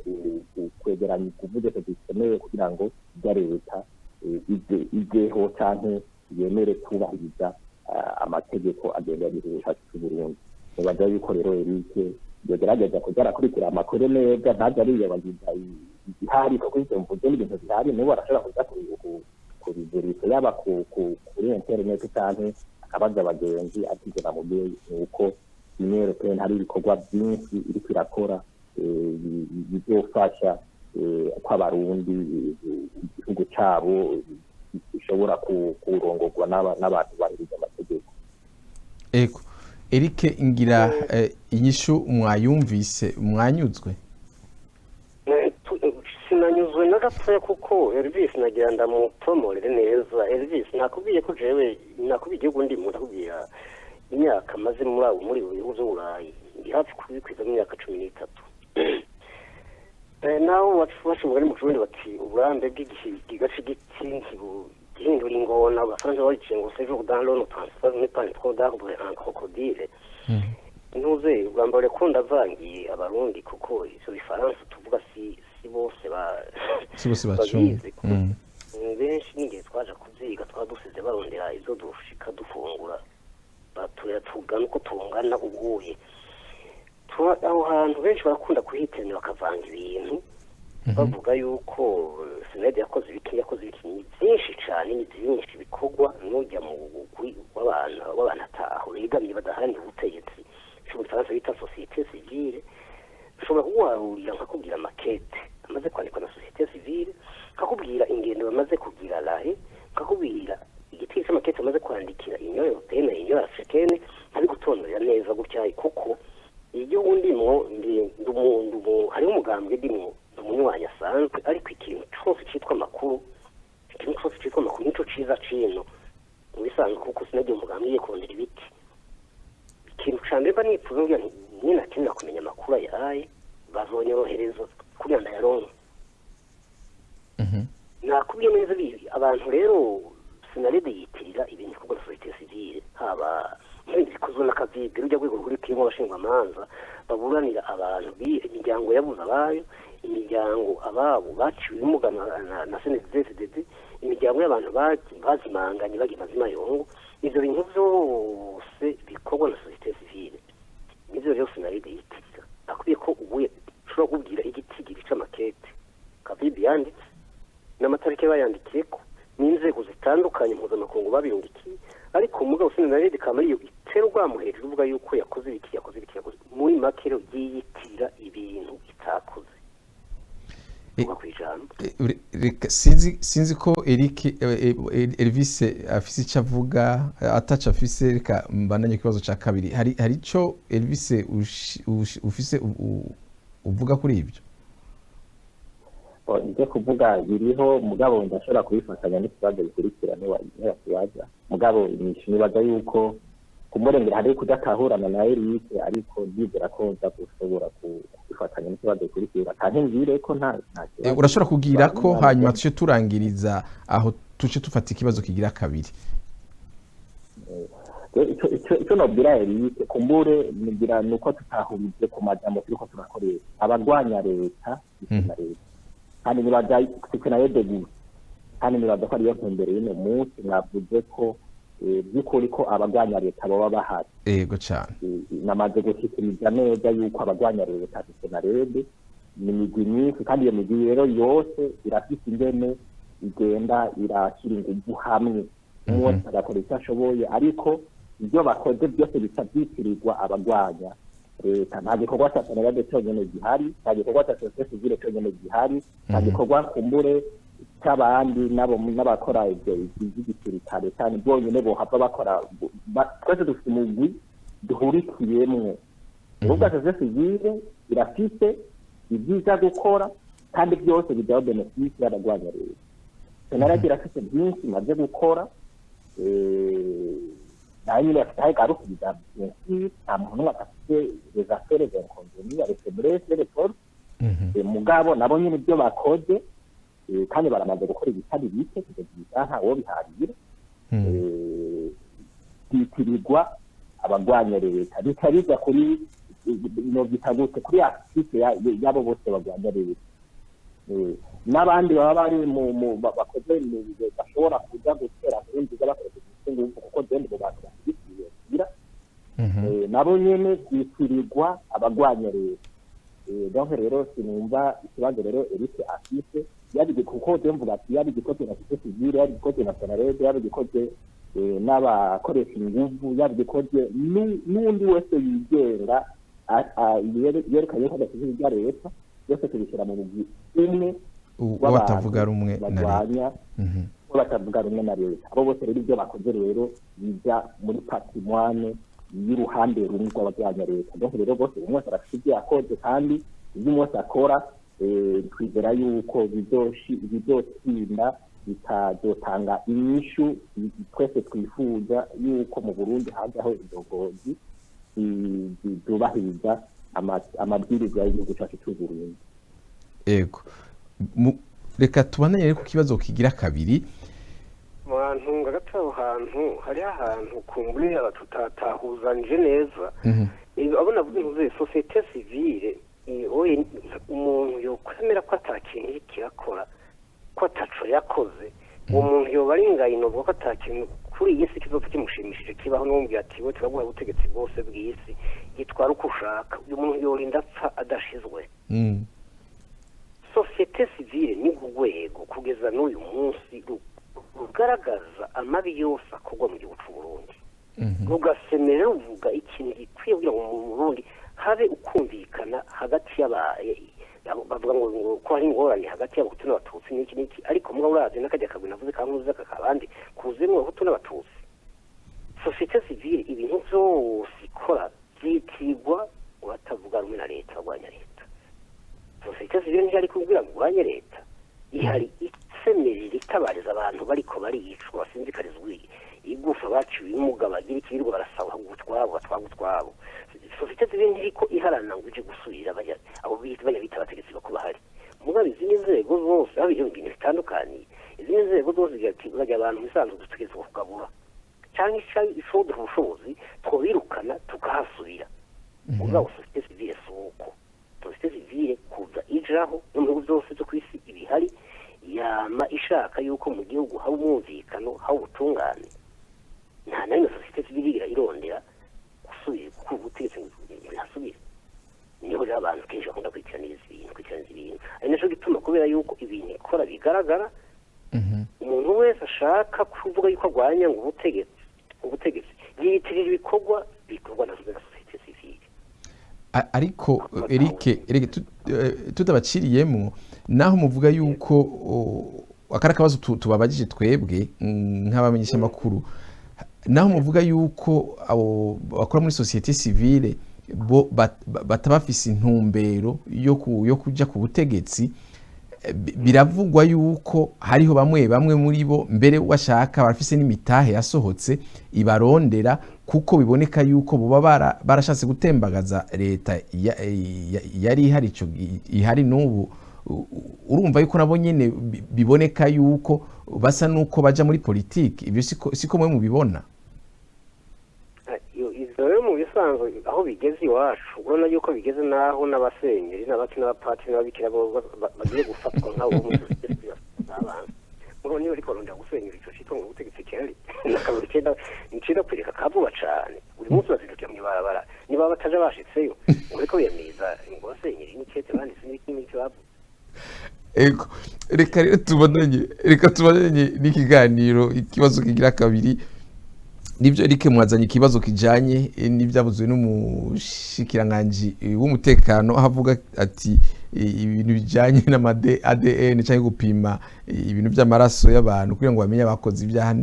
kwegeranya kuvuga ko zikeneye kugira ngo ibya leta izeho cyane yemere kubahiriza amategeko agenda y'ubushake bw'Uburundi nibaza yuko rero Eric yogerageza kujya kurikira amakuru neza ntaje ariyabagiza igihari kuko ivyo mvuze n'ibintu bihari nibo barashobora kuza kubizirika yaba kuri internet cyane akabaza abagenzi atize namubwiye uko Europeyene hari ibikorwa byinshi iriko irakora bizofasha ko abarundi igihugu cyabo gishobora kurongorwa n'abantu baririza amategeko. Ego Eric ngira inyishu mwayumvise mwanyuzwe sinanyuzwe na gatoya kuko Elvis nagira ndamutomorere neza. Elvis nakubwiye ko jewe nakubwiye igihugu ndi ndakubwira imyaka maze muri bihugu by'Uburayi ndi hafi kubikwiza imyaka 13 naho bashobora mu Burundi bati uburambe bw'igigace giti gihindura ingona abafaransa barikiye ngo séjour dans l'eau transfert n'est pas trop d'arbre en crocodile ntuze ugamba rekunda vangiye abarundi kuko izo bifaransa tuvuga si bose bacumva benshi n'ingihe twaje kuvyiga twadusize barondera izo dushika dufungura baturera tugana uko tungana ubuye aho hantu benshi barakunda kuhitemera bakavanga ibintu bavuga yuko Senede yakoze ibiki byinshi cyane ni byinshi bikorwa n'ujya mu gukuri w'abantu ataho bigamye badaharanira ubutegetsi cy'u Faransa bita société civile ushobora kuguharurira nkakubwira makete amaze kwandikwa na société civile kakubwira ingendo bamaze kugira lahe kakubwira igiti cy'amakete amaze kwandikira Union Européenne Union Africaine ari gutonora neza gutya kuko igihugu ndimo ndumuntu hari umugambwe ndimo umunywanyi asanzwe ariko ikintu cyose cyitwa makuru nico ciza cino ubisanzwe kuko sinagiye umugambwe yiye kurondera ibiti ikintu cambere banifuza ngo nyina kinna kumenya amakuru yahaye bazonyorohereza kugira ndayaronka nakubwiye neza abantu rero Senede yitirira ibintu kuko société civile haba bikozwe n'akaziga rujya rwego ruri kirimo abashinzwe amanza baburanira abantu imiryango yabuze abayo imiryango ababo baciwe umugana na CNDD imiryango y'abantu bazimanganye bagiye mazima yongo ivyo bintu byose bikorwa na société civile nivyo rero Senede yitirira akwiye ko ubuye ushobora kubwira igitigiri c'amakete kabibi yanditse n'amatariki bayandikiyeko n'inzego zitandukanye mpuzamakungu babirungikiye ariko umugabo Senede kamari yo iterwa mu hejuru uvuga yuko yakoze ibiki muri makero yiyitirira ibintu itakoze sinzi ko Eric Elvis afise icyo avuga ataca afise reka mbananye ikibazo cya kabiri hari ico Elvis ufise uvuga kuri ibyo ibyo kuvuga biriho mugabo ndashobora kubifatanya n'ikibazo bikurikira niwakibaza mugabo nibaza yuko kumurengera hari kudatahurana na Eric ariko ndizera ko nza gushobora kubifatanya n'ikibazo bikurikira kandi ngire ko nta urashobora kugira ko hanyuma tuce turangiriza aho tuce tufata ikibazo kigira kabiri icyo nobwira Eric kumbure nigira nuko tutahurize ku majambo turiko turakoresha abagwanya leta na leta kandi nibaza kuko nayo deguye kandi nibaza ko ariyo ntumbero y'uno munsi mwavuze ko by'ukuri ko abagwanya leta baba bahari yego cyane namaze gushikiriza neza yuko abagwanya leta senarede ni imigwi myinshi kandi iyo migwi rero yose irafite ingene igenda irashyira ingufu hamwe umwe wese agakora icyo ashoboye ariko ibyo bakoze byose bitabyitirirwa abagwanya leta nta gikorwa cya senarede cyonyine gihari nta gikorwa cya sosiyete sivile cyonyine gihari nta gikorwa kumbure cy'abandi n'abakora ibyo by'igisirikare cyane byonyine bohava bakora twese dufite umugwi duhurikiyemwo urubuga sosiyete sivile irafite ibyiza gukora kandi byose bijyaho benefisi y'abagwanya leta senarede irafite byinshi maze gukora nayo nyine afite aho igaruka benefisi nta muntu n'umwe adafite les affaires inconvenues les faiblesses les forces mugabo nabo nyine ibyo bakoze kandi baramaze gukora ibitari bike kugeza ntawo biharira bitirirwa abagwanya leta bitariza kuri no bitagutse kuri afite yabo bose bagwanya leta n'abandi baba bari mu bakoze bashobora kuja gutera inziga bakoresheje ingufu kuko dende mu bantu bashyigikiye kugira nabo nyene bitirirwa abagwanya leta donc rero sinumva ikibazo rero Eric afite yabi kuko mvuga ati yabi gikoze na sosiyete sivile yabi gikoze na senarede yabi gikoze n'abakoresha ingufu yabi gikoze n'undi wese yigenga yerekanye ko adafite ibya leta byose tubishyira mu mugwi umwe batavuga rumwe na leta abo bose rero ibyo bakoze rero bijya muri patrimoine y'uruhande rumwe rw'abagwanya leta donc rero bose umwe wese arafite ibyo yakoze kandi ibyo wese akora twizera yuko bizotsinda bikazotanga inyishu twese twifuza yuko mu Burundi hajyaho indongozi zubahiriza amabwiriza y'igihugu cyacu cy'u Burundi. Ego reka tubananye ku kibazo kigira kabiri abantu ngagato hantu hari ahantu kumbure abatutahuzanje neza abona vuze societe civile umuntu yo kwemera ko atakintu kirakora ko ataco yakoze uwo muntu yo baringaye no ko atakintu kuri iyi si kizoza kimushimishije kibaho n'umbye ati we turaguha ubutegetsi bwose bw'isi yitwara uko ushaka uyu muntu yorinda apfa adashizwe societe civile ni urwego kugeza n'uyu munsi rugaragaza amabi yose akorwa mu gihugu cy'u Burundi rugasemera ruvuga ikintu gikwiye kugira ngo mu Burundi habe ukumvikana hagati bavuga ngo ko hari ingorane hagati y'abahutu n'abatutsi n'iki ariko mugabo urazi n'akajya kagwe navuze kankuze kakabandi kuzemwe abahutu n'abatutsi societe civile ibintu byose ikora byitirwa batavuga rumwe na leta bagwanya leta societe civile ntiyari kubwira ngo bagwanye leta ihari isemerera itabariza abantu bariko bariyicwa basinzikarizwa igufa baciwe imuga bagira ikirirwa barasaba gutwabo batwabo societe civile ntiriko iharana ngo ije gusubira abo bita abategetsi bako bahari mugabe izindi nzego zose aho ibyo bintu bitandukanye izindi nzego zose zigajya abantu misanzwe dutegetse kugabura cyangwa ishoboye ubushobozi twobirukana tukahasubira mugabo societe civile suko societe civile kuza ijaho no mu bihugu byose byo ku isi ibihari yama ishaka yuko mu gihugu haba umwumvikano haba ubutungane nta nayo societe civile irondera gusubira ku butegetsi hasubira niho rero abantu kenshi bakunda kwikiranira ibintu ari naco gituma kubera yuko ibintu ikora bigaragara umuntu wese ashaka kuvuga yuko agwanya ngo ubutegetsi yiyitirira ibikorwa na societe civile ariko Eric tutabaciriyemo naho muvuga yuko akara kabazo tubabajije twebwe nk'abamenyesha makuru naho muvuga yuko abo bakora muri societe civile bo batabafise intumbero yo kuja ku butegetsi biravugwa yuko hariho bamwe muri bo mbere washaka barafise n'imitahe yasohotse ibarondera kuko biboneka yuko boba barashatse gutembagaza leta yari ihari n'ubu urumva yuko nabo nyene biboneka yuko basa nuko baja muri politiki ibyo siko mwe mubibona izo rero mu bisa bisanzwe aho bigeze iwacu urabona yuko bigeze naho n'abasenyeri n'abaki n'abapatiri n'ababikira bagiye gufatwa nk'abo muri sosiyete y'abantu muro niyo ariko rondera gusenyera icyo cyitwa ngo ubutegetsi kihari nakaburi nicira kwereka kavuba cane buri munsi bazidukira mu ibarabara niba bataje bashitseyo uriko biyamiza ngo basenyeri n'ikete banditse n'iki bavuze. Ego reka tubandanye n'ikiganiro ikibazo kigira kabiri nibyo Eric mwazanye ikibazo kijanye n'ibyavuzwe n'umushikiranganji w'umutekano ahavuga ati ibintu bijanye n'amade ADN cyangwa gupima ibintu by'amaraso y'abantu kugira ngo bamenye abakoze ibyaha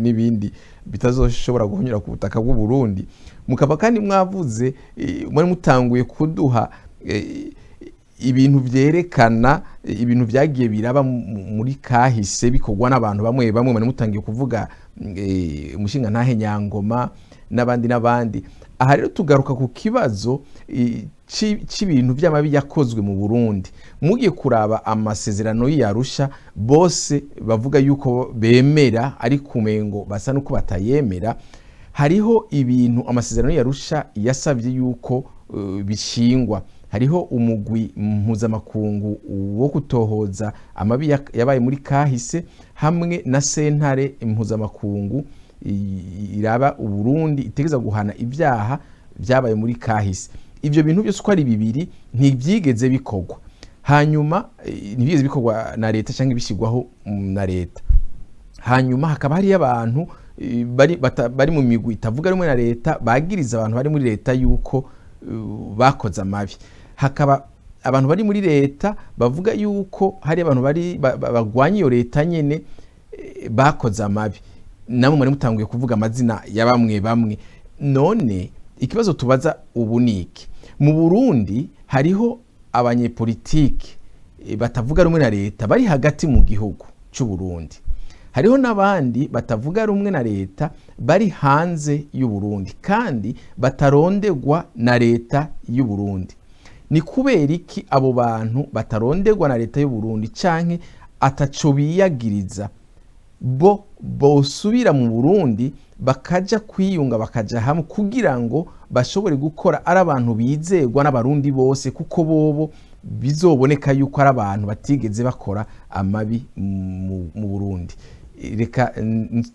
n'ibindi bitazoshobora guhunyura ku butaka bw'u Burundi. Mukaba kandi mwavuze muri mutanguye kuduha ibintu vyerekana ibintu vyagiye biraba muri kahise bikorwa n'abantu bamwe bamwe mutangiye kuvuga umushinga ntahe Nyangoma n'abandi. Aha rero tugaruka ku kibazo c'ibintu by'amabi yakozwe mu Burundi. Mugiye kuraba amasezerano y'Arusha bose bavuga yuko bemera ari kumengo basa nuko batayemera. Hariho ibintu amasezerano y'Arusha yasavye yuko bishingwa. Hariho umugwi mpuzamakungu wo kutohoza amabi yabaye muri kahise hamwe na sentare mpuzamakungu iraba Uburundi itegeza guhana ibyaha byabaye muri kahise. Ivyo bintu byose uko ari bibiri ntibyigeze bikorwa, hanyuma ntibyigeze bikorwa na leta cyangwa ibishyirwaho na leta. Hanyuma hakaba hari abantu bari mu migwi itavuga rumwe na leta bagiriza abantu bari muri leta yuko bakoze amabi. Hakaba abantu bari muri leta bavuga yuko hari abantu bari bagwanye iyo leta nyene bakoze amabi. Namwe muri mutanguye kuvuga amazina ya bamwe. None ikibazo tubaza ubu niki, mu Burundi hariho abanyepolitiki batavuga rumwe na leta bari hagati mu gihugu cy'u Burundi. Hariho n'abandi batavuga rumwe na leta bari hanze y'u Burundi kandi batarondegwa na leta y'u Burundi. Ni kubera iki abo bantu batarondegwa na leta y'u Burundi canke ataco biyagiriza bosubira mu Burundi bakaja kwiyunga bakaja hamwe kugira ngo bashobore gukora ari abantu bizegwa n'abarundi bose, kuko bobo bizoboneka yuko ari abantu batigeze bakora amabi mu Burundi. Reka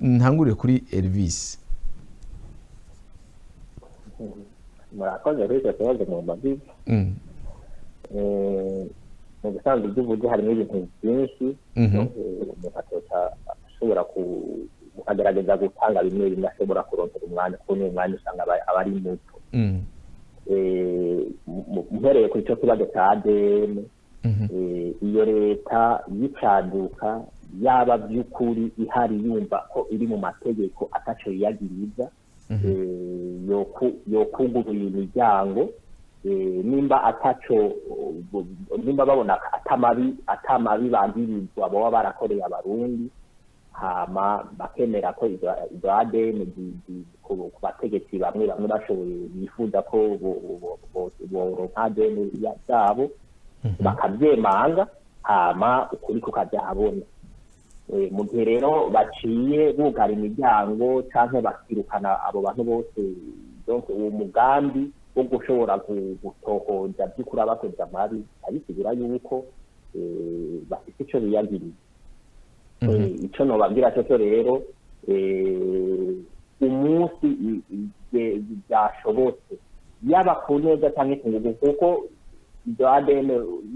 ntangurire kuri Elvis. Murakoze rero tubaze mu mabi. Mu bisanzwe by'uburyo harimo ibintu byinshi ashobora kugerageza gutanga bimwe bimwe ashobora kurondera umwanya kuko niyo mwanya usanga aba ari muto. Mpereye kuri icyo kibazo cya ADN, iyo leta yicaduka yaba by'ukuri ihari yumva ko iri mu mategeko ataco yiyagiriza, yokuguruye imiryango nimba babona atamabi bangirizwa baba barakoreye abarundi, hama bakemera ko izo ADN ku bategetsi bamwe bashoboye bifuza ko boronka ADN yabo bakabyemanga, hama ukuri kukajya habona. Mu gihe rero baciye bugara imiryango canke bakirukana abo bantu bose, donc uwo mugambi wo gushobora gutohoza by'ukuri abakoze amabi abisigura yuko bafite icyo biyagiriza. Icyo nobabwira cyo rero umunsi byashobotse yaba ku neza cyangwa ku ngugu, kuko ibyo ADN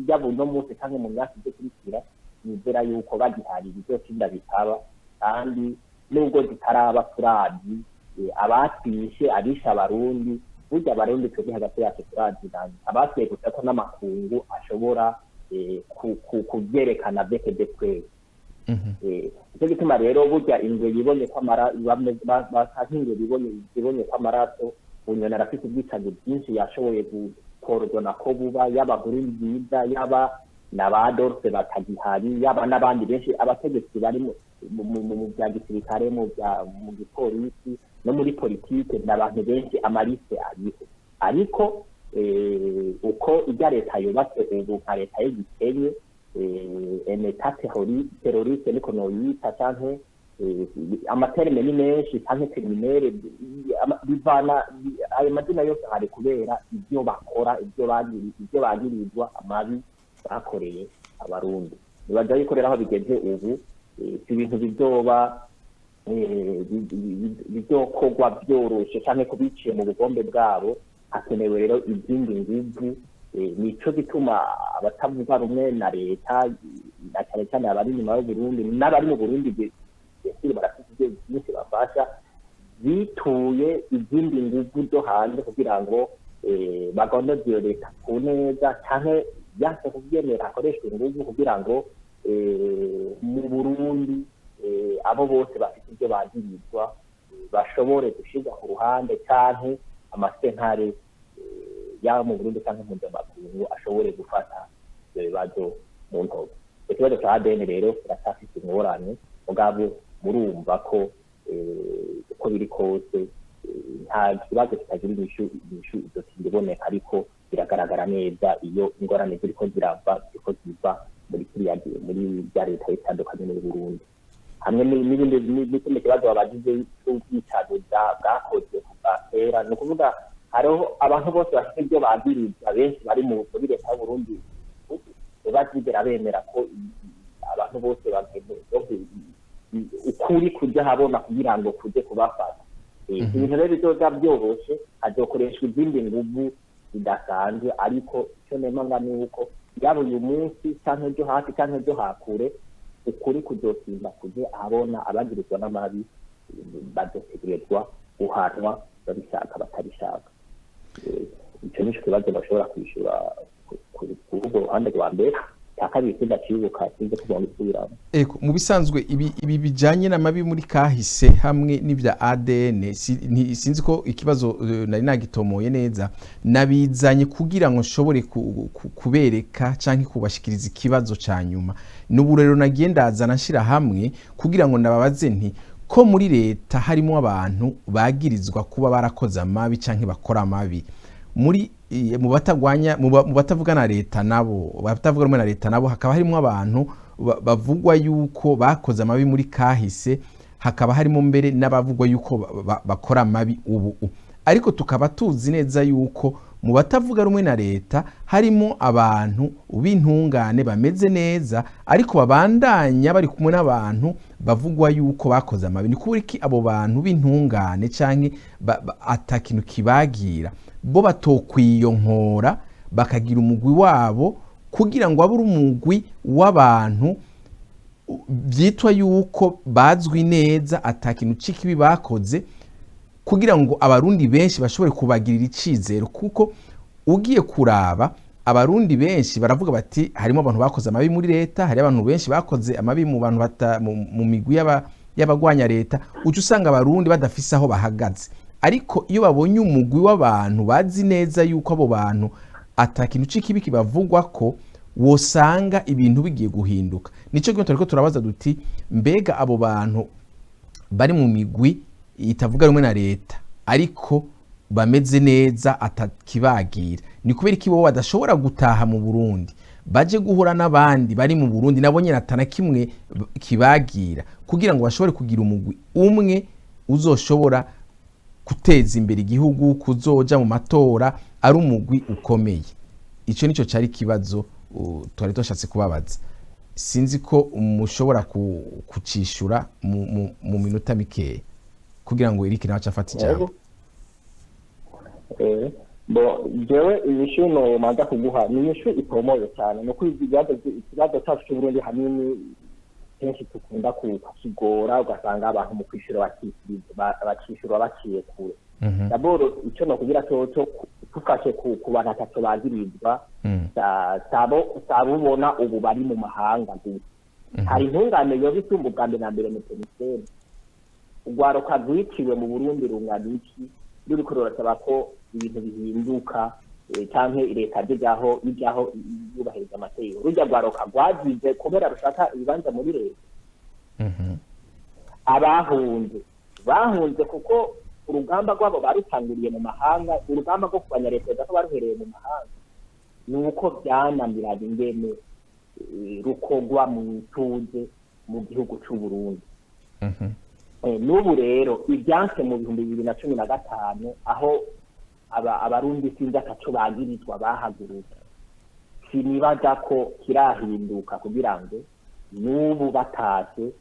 yaba uno munsi cyangwa mu myaka ikurikira nizera yuko bagihari bizotinda bitaba, kandi nubwo zitaraba turazi abatwishe abisha abarundi, burya abarundi turi hagati yacu turaziranye, abasiye gusa ko n'amakungu ashobora kubyerekana bekede twese. Icyo gituma rero burya ingwe yibonye ko ibonye ko amaraso unyoni arafite ubwicanyi bwinshi yashoboye gukorwa ko buba, yaba muri nziza yaba na ba Adolphe batagihari, yaba n'abandi benshi abategetsi bari mu bya gisirikare mu gipolisi no muri politike n'abantu benshi amaliste ariho. Ariko uko ibya leta yubatse ubu nka leta y'igikenye etat terroriste niko noyita canke amaterme ni menshi cyangwa criminel bivana ayo mazina yose hari kubera ibyo bakora ibyo bagirizwa amabi bakoreye abarundi nibaza yikorera aho bigeze ubu ibintu bizokorwa byoroshe cyane kubiciye mu bugombe bwabo hakenewe rero izindi nguvu nico gituma abatavuga rumwe na leta na cyane cyane abari inyuma y'Uburundi n'abari mu Burundi barafite byinshi bafasha bituye izindi nguvu zo hanze kugira ngo bagondoze leta ku neza cyane yanse kubyemera hakoreshwa inguvu kugira ngo mu Burundi abo bose bafite ibyo bagirizwa bashobore gushirwa ku ruhande cyane amasentare yaba mu Burundi cyangwa mu Ndamakungu ashobore gufata ibibazo mu ntoki ikibazo cya ADN rero kirafite ingorane mugabo murumva ko uko biri kose nta kibazo kitagira inyishu ziboneka ariko biragaragara neza iyo ingorane ziriko ziva muri bya leta itandukanye mu Burundi hamwe n'ibindi kibazo babagize cy'ubwicanyi bwakozwe kuva kera ni ukuvuga hariho abantu bose bafite ibyo bagirizwa benshi bari muri leta y'Uburundi bazigera bemera ko abantu bose ukuri kujya habona kugira ngo kujye kubafata ibintu rero bizoza byoroshye hazokoreshwa izindi nguvu zidasanzwe ariko icyo nemanga ni uko yaba uyu munsi cyangwa ejo hafi cyangwa ejo hakure ukuri kuzosimba kujye ahabona abagirizwa n'amabi bazotegerezwa guhanwa babishaka batabishaka icyo ni ikibazo bashobora kwishyura ku ruhande rwa mbere kabiri kidacibuka sinze kugira ngo isubiramo mu bisanzwe ibi bijanye n'amabi muri kahise hamwe n'ibya ADN sinzi ko ikibazo nari nagitomoye neza nabizanye kugira ngo nshobore kubereka canke kubashikiriza ikibazo ca nyuma n'ubu rero nagiye ndazana nshira hamwe kugira ngo ndababaze nti ko muri leta harimo abantu bagirizwa kuba barakoze amabi canke bakora amabi muri mu batagwanya mu batavuga na leta nabo batavuga rumwe na leta nabo hakaba harimo abantu bavugwa yuko bakoze amabi muri kahise hakaba harimo mbere n'abavugwa yuko bakora amabi ubu ariko tukaba tuzi neza yuko mu batavuga rumwe na leta harimo abantu b'intungane bameze neza ariko babandanya bari kumwe n'abantu bavugwa yuko bakoze amabi ni kuri ki abo bantu b'intungane canke atakintu kibagira bo batokwiyonkora bakagira umugwi wabo kugira ngo abure umugwi w'abantu byitwa yuko bazwi neza atakintu cikibi bakoze kugira ngo abarundi benshi bashobore kubagirira icizero kuko ugiye kuraba abarundi benshi baravuga bati harimo abantu bakoze amabi muri leta hari abantu benshi bakoze amabi mu bantu mu migwi y'abagwanya leta ucu usanga abarundi badafise aho bahagaze ariko iyo babonye umugwi w'abantu bazi neza yuko abo bantu atakintu cikibi kibavugwa ko wosanga ibintu bigiye guhinduka nico gito ariko turabaza duti mbega abo bantu bari mu migwi itavuga rumwe na leta ariko bameze neza atakibagira ni kubera iki bo badashobora gutaha mu Burundi baje guhura n'abandi bari mu Burundi nabo nyene atana kimwe kibagira kugira ngo bashobore kugira umugwi umwe uzoshobora guteza imbere igihugu kuzoja mu matora ari umugwi ukomeye ico nico cari kibazo twari toshatse kubabaza sinzi ko mushobora kucishura mu minota mikeya kugira ngo Eric nawe afate ijambo jewe imishuno manza kuguha ni imishu itomoye cyane no ikibazo cyacu cy'Uburundi hanini kenshi tukunda kukigora ugasanga abantu mu kwishura bakishura baciye kure daboro icyo no kugira cyo tufashe ku bantu atatu bagirizwa ubona ubu bari mu mahanga hari intungane yo bitumba bwa mbere na mbere mu Temiseni ugwaruka rwiciwe mu Burundi runganiki ruri kurorasaba ko ibintu bihinduka cyangwa leta ryaho yubahiriza amategeko rujya rwaruka rwagize kubera rushaka ibibanza muri leta bahunze kuko urugamba rwabo barutanguriye mu mahanga urugamba rwo kubanya leta ko baruhereye mu mahanga nuko byananiranye ingene rukogwa mu ituze mu gihugu cy'u Burundi n'ubu rero ibyanse mu 2015 aho abarundi sinzi akaco bagirizwa bahaguruka sinibaza ko kirahinduka kugira ngo n'ubu batashe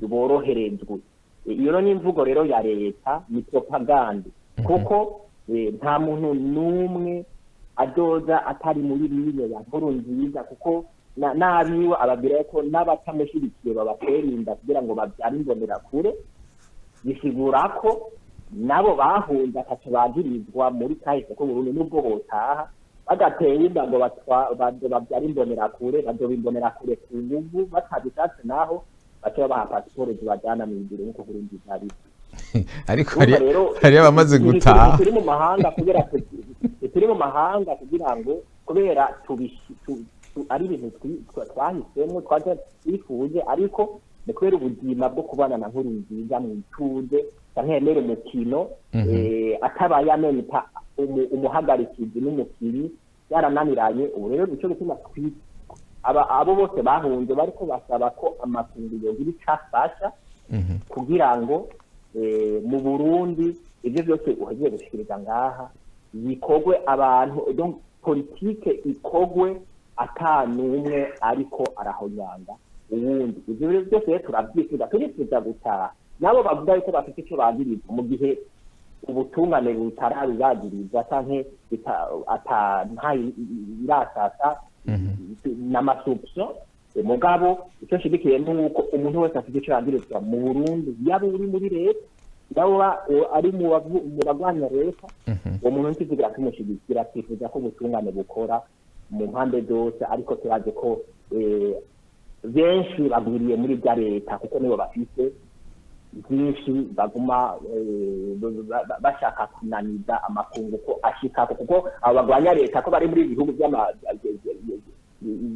boroherejwe. Iyo ni imvugo rero ya leta, ni propaganda kuko nta muntu n'umwe adoza atari muri biye ya Nkurunziza kuko nabiwe ababwira ko n'abatamushyigikiye babaterinda kugira ngo babyare imbonera kure, bisigura ko nabo bahunze akaco bagirizwa muri kahise ko Burundi nubwo botaha bagateye inda ngo babyara imbonera kure, bazobimbonera kure ku nguvu batabishatse naho baca baha pasiporo zibajyana mu ijuru nk'uko Burundi bwari. Ariko hari abamaze gutaha turi mu mahanga kugira ngo kubera ari ibintu twahisemo twaje twifuje, ariko ni kubera ubuzima bwo kubana na Nkurunziza mu ituze canke umukino atabaye amenyita umuhagarikizi n'umukinnyi yarananiranye. Ubu rero nico gituma abo bose bahunze bariko basaba ko amakungu yogira icafasha kugira ngo mu Burundi ivyo byose uhagiye gushikiriza ngaha bikogwe abantu, donc politike ikogwe atanumwe ariko arahonyanga uwundi. Ivyo byose turabyifuza, turifuza gutaha. Nabo bavuga yuko bafite icyo bagirizwa mu gihe ubutungane butarabizagiriza canke irasasa n'amasupso mugabo icyo shigikiye nuko umuntu wese afite icyo yagirizwa mu Burundi, yaba uri muri leta yaba ari mu bagwanya leta, uwo muntu ntizigira kumushigikira. Twifuza ko ubutungane bukora mu mpande zose, ariko turaje ko benshi bagwiriye muri bya leta kuko nibo bafite byinshi baguma bashaka kunaniza amakungu ko ashika, kuko abo bagwanya leta ko bari muri ibihugu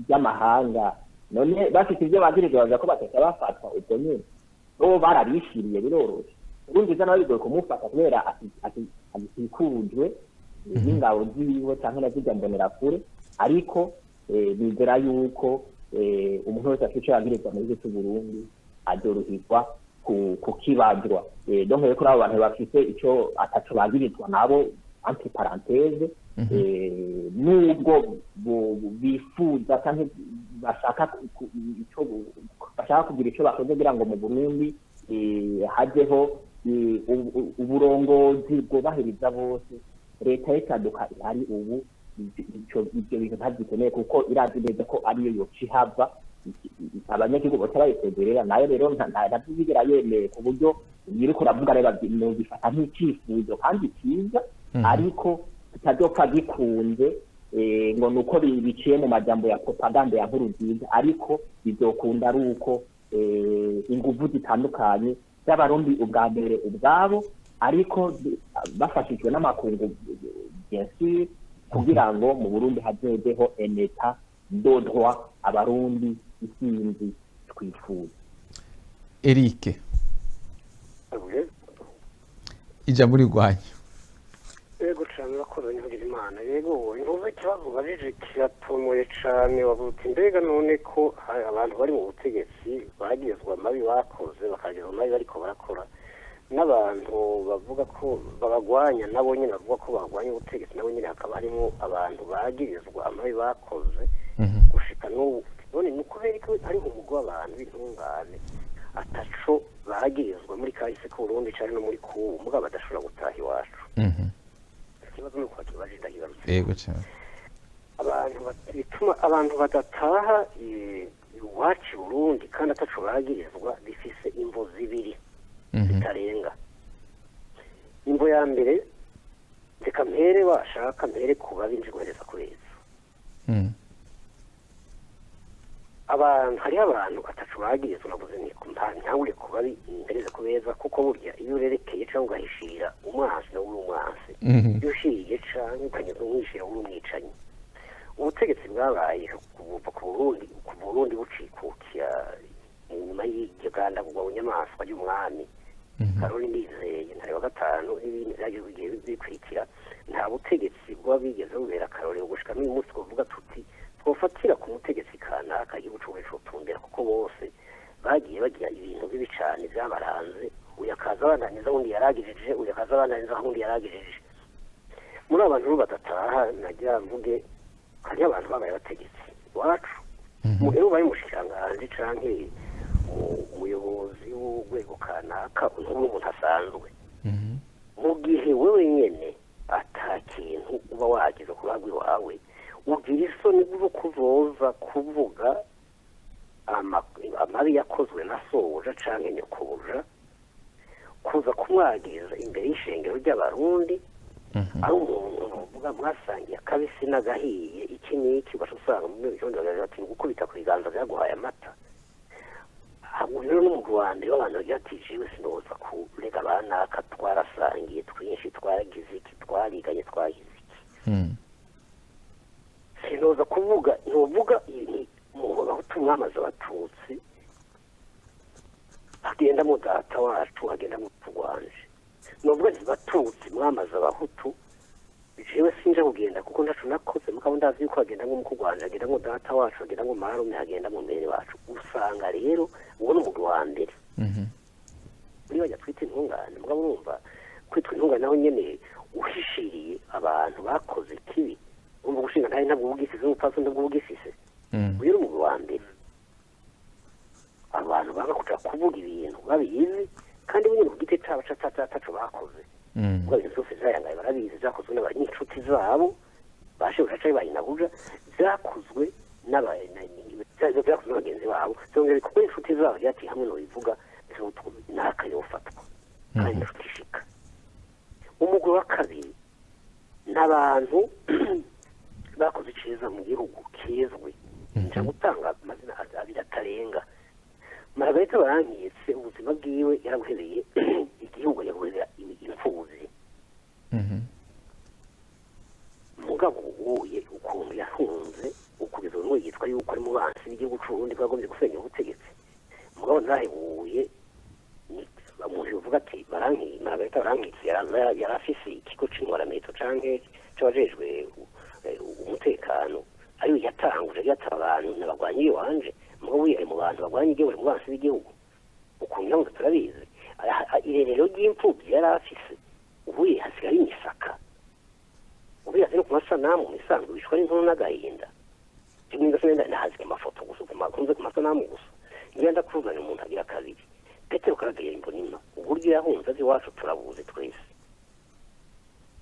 by'amahanga, none bafite ibyo bagirizwa baza ko bataka bafatwa ubwo nyine bo barabishiriye biroroshe. Ubundi zana bigoye kumufata kubera atikujwe n'ingabo ziwe cyangwa nazijya mbonera kure, ariko bizera yuko umuntu wese afite icyo yagirizwa muri cyo Burundi adorohirwa kukibagirwa. Donc rero kuri abo bantu bafite icyo ataco bagirizwa nabo entre parenthèse nubwo bifuza cyangwa bashaka kugira icyo bakoze kugira ngo mu Burundi hajeho uburongozi bwubahiriza bose, leta y'ikaduka ihari ubu ibyo bintu ntabyikeneye kuko irazi neza ko ariyo yocihava abanyagihugu bose bayisezerera nayo. Rero ntabyigera yemeye ku buryo yiriko uravuga rero bifata nk'icyifuzo kandi cyiza, ariko kitazopfa gikunze ngo nuko biciye mu majambo ya propaganda ya Nkurunziza, ariko bizokunda ari uko inguvu zitandukanye z'abarundi ubwa mbere ubwabo, ariko bafashijwe n'amakungu bien sûr kugira ngo mu Burundi hajeho eneta de droit abarundi isinzi twifuza. Eric ijambo rigwanya yego cyane bakoranye kugira Imana. Yego intuze ikibazo barije kiratomoye cyane, bavuga mbega none ko abantu bari mu butegetsi bagizwe amabi bakoze bakagizwe amabi bariko barakora, n'abantu bavuga ko babagwanya nabo nyine bavuga ko bagwanya ubutegetsi nabo nyine hakaba harimo abantu bagirizwa amabi bakoze gushika n'ubu. None ni kubera ko ari umugwi w'abantu b'intungane ataco bagirizwa muri kahise ko Burundi cyane no muri kubu mugabo badashobora gutaha iwacu. Ikibazo ni uko kibajije ndahibarutse. Yego cyane. Bituma abantu badataha iwacu Burundi kandi ataco bagirizwa bifise imvo zibiri zitarenga. Imvo ya mbere reka mpere washaka mpere kuba binjigwereza kureza abantu, hariho abantu atacu bagirizwa navuze ni ntangure kuba mpereze kubeza kuko burya iyo urerekeye cyangwa ugahishira umwansi na uri umwansi, iyo ushiye cyangwa ukanyuza umwishira uri umwicanyi. Ubutegetsi bwabaye ku Burundi bucikukira inyuma y'iganda kugwa mu nyamaswa y'umwami Karoli Ndizeye ntari wa gatanu n'ibindi byagiye bigiye bikurikira, nta butegetsi bwa bigeze bubera Karoli gushika n'uyu munsi kuvuga tuti twofatira ku mutegetsi kanaka igihugu cy'ubucumbera kuko bose bagiye bagira ibintu bibi cyane byabaranze uyu akaza abananiza undi yaragejeje uyu akaza abananiza undi yaragejeje muri abantu badataha nagira mvuge hari abantu babaye bategetse iwacu mu gihe ubaye umushikiranganji canke umuyobozi w'urwego kanaka n'umuntu asanzwe mu gihe wewe nyene ata kintu uba wagize ku ruhande iwawe ugira isoni bwo kuzoza kuvuga amabi yakozwe na soja canke nyokobuja kuza kumwagiriza imbere y'ishengero ry'abarundi ari umuntu uvuga mwasangiye akabisi n'agahiye iki n'iki ugasanga mu byondo ati gukubita ku biganza byaguhaye amata ahubwo rero no mu Rwanda iyo abantu bagira ati jewe sinoza kurega abanaka twarasangiye twinshi twaragize iki twariganye twagize iki sinoza kuvuga ntuvuga mu bahutu mwamaze abatutsi agenda mu data wacu agenda mu turwanje novuga nti batutsi mwamaze abahutu jewe sinje kugenda kuko ndacu nakoze mukabo ndazi yuko agenda nko mu kurwanje agenda mu data wacu agenda mu marume agenda mu mbere wacu usanga rero uwo ni umugwi wa mbere uri bajya twita intungane mugabo urumva kwitwa intungane naho nyene uhishiriye abantu bakoze kibi umva gushinga nawe ntabwo ubugisize umupfasi ntabwo ubugisize uyu ni umugwi wa mbere abantu banga kuja kuvuga ibintu babizi kandi nyine ku giti cabo cataco bakoze ubwo ibintu byose vyayangaye barabizi vyakozwe n'abany'inshuti zabo bashe gucaca bayinabuja vyakozwe vyakozwe n'abagenzi babo zongera kuko inshuti zabo ryati hamwe no bivuga naka yofatwa kandi inshuti ishika umugwi wa kabiri n'abantu bakoze iciza mu gihugu kizwi nja gutanga amazina abiri atarenga Margarita barankitse ubuzima bwiwe yarabuhereye igihugu yabuherera imfuzi mugabo uye ukuntu yahunze ukugeza ubu yitwa yuko ari mu bansi b'igihugu c'Uburundi bwagombye gusenya ubutegetsi mugabo ntahebuye umuntu yovuga ati Margarita barankitse yari afise ikigo c'intwarameto canke c'abajejwe umutekano ariwe yatanguje yataba abantu n'abagwanyi iwanje mugabo yari mu bantu bagwanya igihugu mu bansi b'igihugu ukuntu ngo turabizi irerero ry'imfubyi yari afise ubuye hasigaye imisaka ubuye hasi no ku masanamu misanzwe bishwa n'inkono n'agahinda kimwe ndetse ndahazi amafoto gusa kunze ku masanamu gusa ngenda kuvana umuntu agira kabiri Petero Karaveri Mbonimpa uburyo yahunze azi iwacu turabuze twese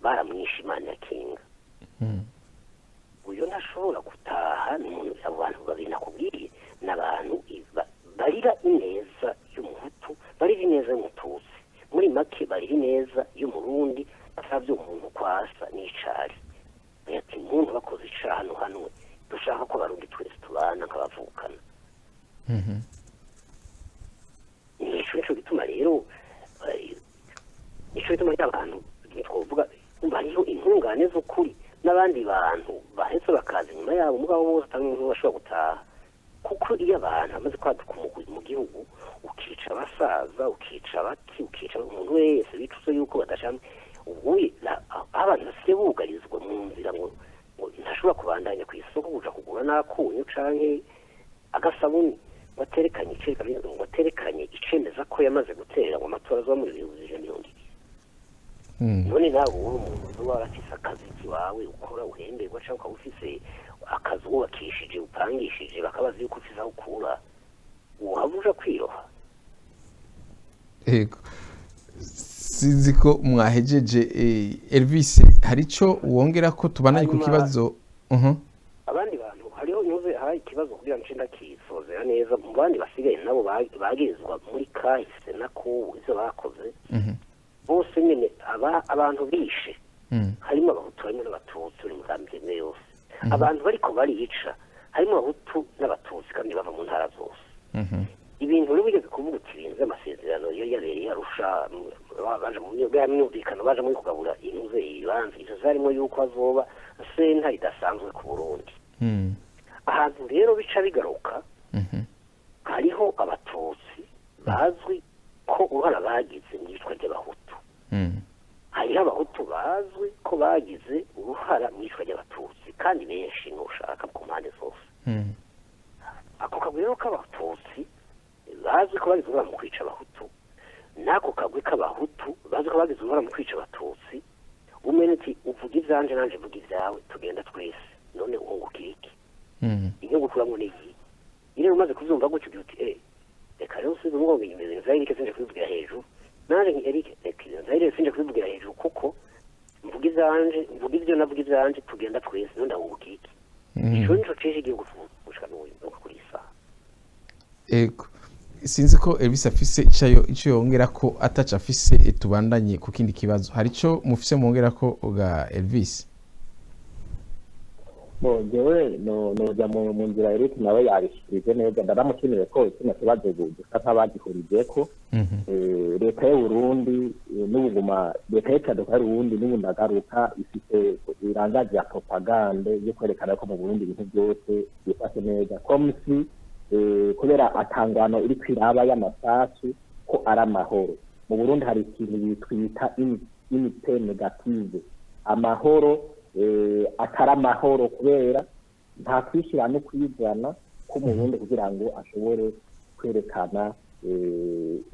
baramwishe Imana ya Kinga uyu ntashobora gutaha n'umuntu abo bantu babiri nakubwiye n'abantu barira ineza y'umuhutu barira ineza y'umututsi muri make barira ineza y'umurundi basabye umuntu kwasa n'icari ati umuntu bakoze icano hano dushaka ko abarundi twese tubana nk'abavukana nico gituma rero nico gituma y'abantu twovuga hariho intungane z'ukuri n'abandi bantu bahetse bakaza inyuma yabo mugabo bose atamwe bashobora gutaha kuko iyo abantu amaze kwaduka mu gihugu ukica abasaza ukica abaki ukica umuntu wese bicuze yuko badashaka ubuye abantu basigaye bugarizwa mu nzira ngo ntashobora kubandanya ku isoko kuja kugura n'akunyu canke agasabuni baterekanye icemeza ko yamaze gutera ngo amatora azoba muri 2020 none nawe uri umuntu uba warafise akazi kiwawe ukora uhemberwa cyangwa ukaba ufise akazi wubakishije upangishije bakabaza yuko ufise aho ukura uhavuja kwiroha ego sinzi ko mwahejeje Elvis hari ico wongera ko tubananye ku kibazo abandi bantu hariho nyuze hari ikibazo kugira ngo ndakisozera neza mu bandi basigaye nabo bagirizwa muri kahise nako izo bakoze bose nyine abantu bishe harimo abahutu harimo n'abatutsi buri mugambwe yose abantu bariko barica harimo abahutu n'abatutsi kandi bava mu ntara zose ibintu rero bigeze kuvuga uti ibintu by'amasezerano iyo yabereye arusha baje mu myumvikano baje muri kugabura intuze ibanza izo zarimo yuko azoba senta idasanzwe ku Burundi ahantu rero bica bigaruka hariho abatutsi bazwi ko uruhara bagize mu yicwa ry'abahutu hariho abahutu bazwi ko bagize uruhara mu yicwa ry'abatutsi kandi benshi n'ushaka ku mpande zose ako kagwiro k'abatutsi bazi ko bagize uruhara mu kwica abahutu n'ako kagwi k'abahutu bazi ko bagize uruhara mu kwica abatutsi umene ati uvuga ivyanje nanje vuga ivyawe tugenda twese none wungukira iki inyungu kuramwo n'iyi rero umaze kuvyumva gutyo uti reka rero usize umwongo inyuma Eric sinje kubivugira hejuru nanje Eric reka sinje kubivugira hejuru kuko mvuga izanje mvuga ivyo navuga ivyanje tugenda twese none ndawungukira iki ico nico cishe igihugu gushika n'uyu kuri isaha ego sinzi ko Elvis afise ico yongera ko ataca afise tubandanye ku kindi kibazo hari ico mufise mwongera ko ga Elvis jewe noja mu nzira Eric nawe yabishikirije neza ndaramukeneye ko kino kibazo gusa nk'abagihurijeko leta y'u Burundi n'ubuguma leta y'u Burundi n'ubundagaruka ifite irangaje ya propagande yo kwerekana ko mu Burundi ibintu byose bifashe neza komisi kubera atangwano iri kwiraba y'amasasu ko ari amahoro mu Burundi hari ikintu bitwita unité négative amahoro atari amahoro kubera nta kwishira no kwizana ko mu Burundi kugira ngo ashobore kwerekana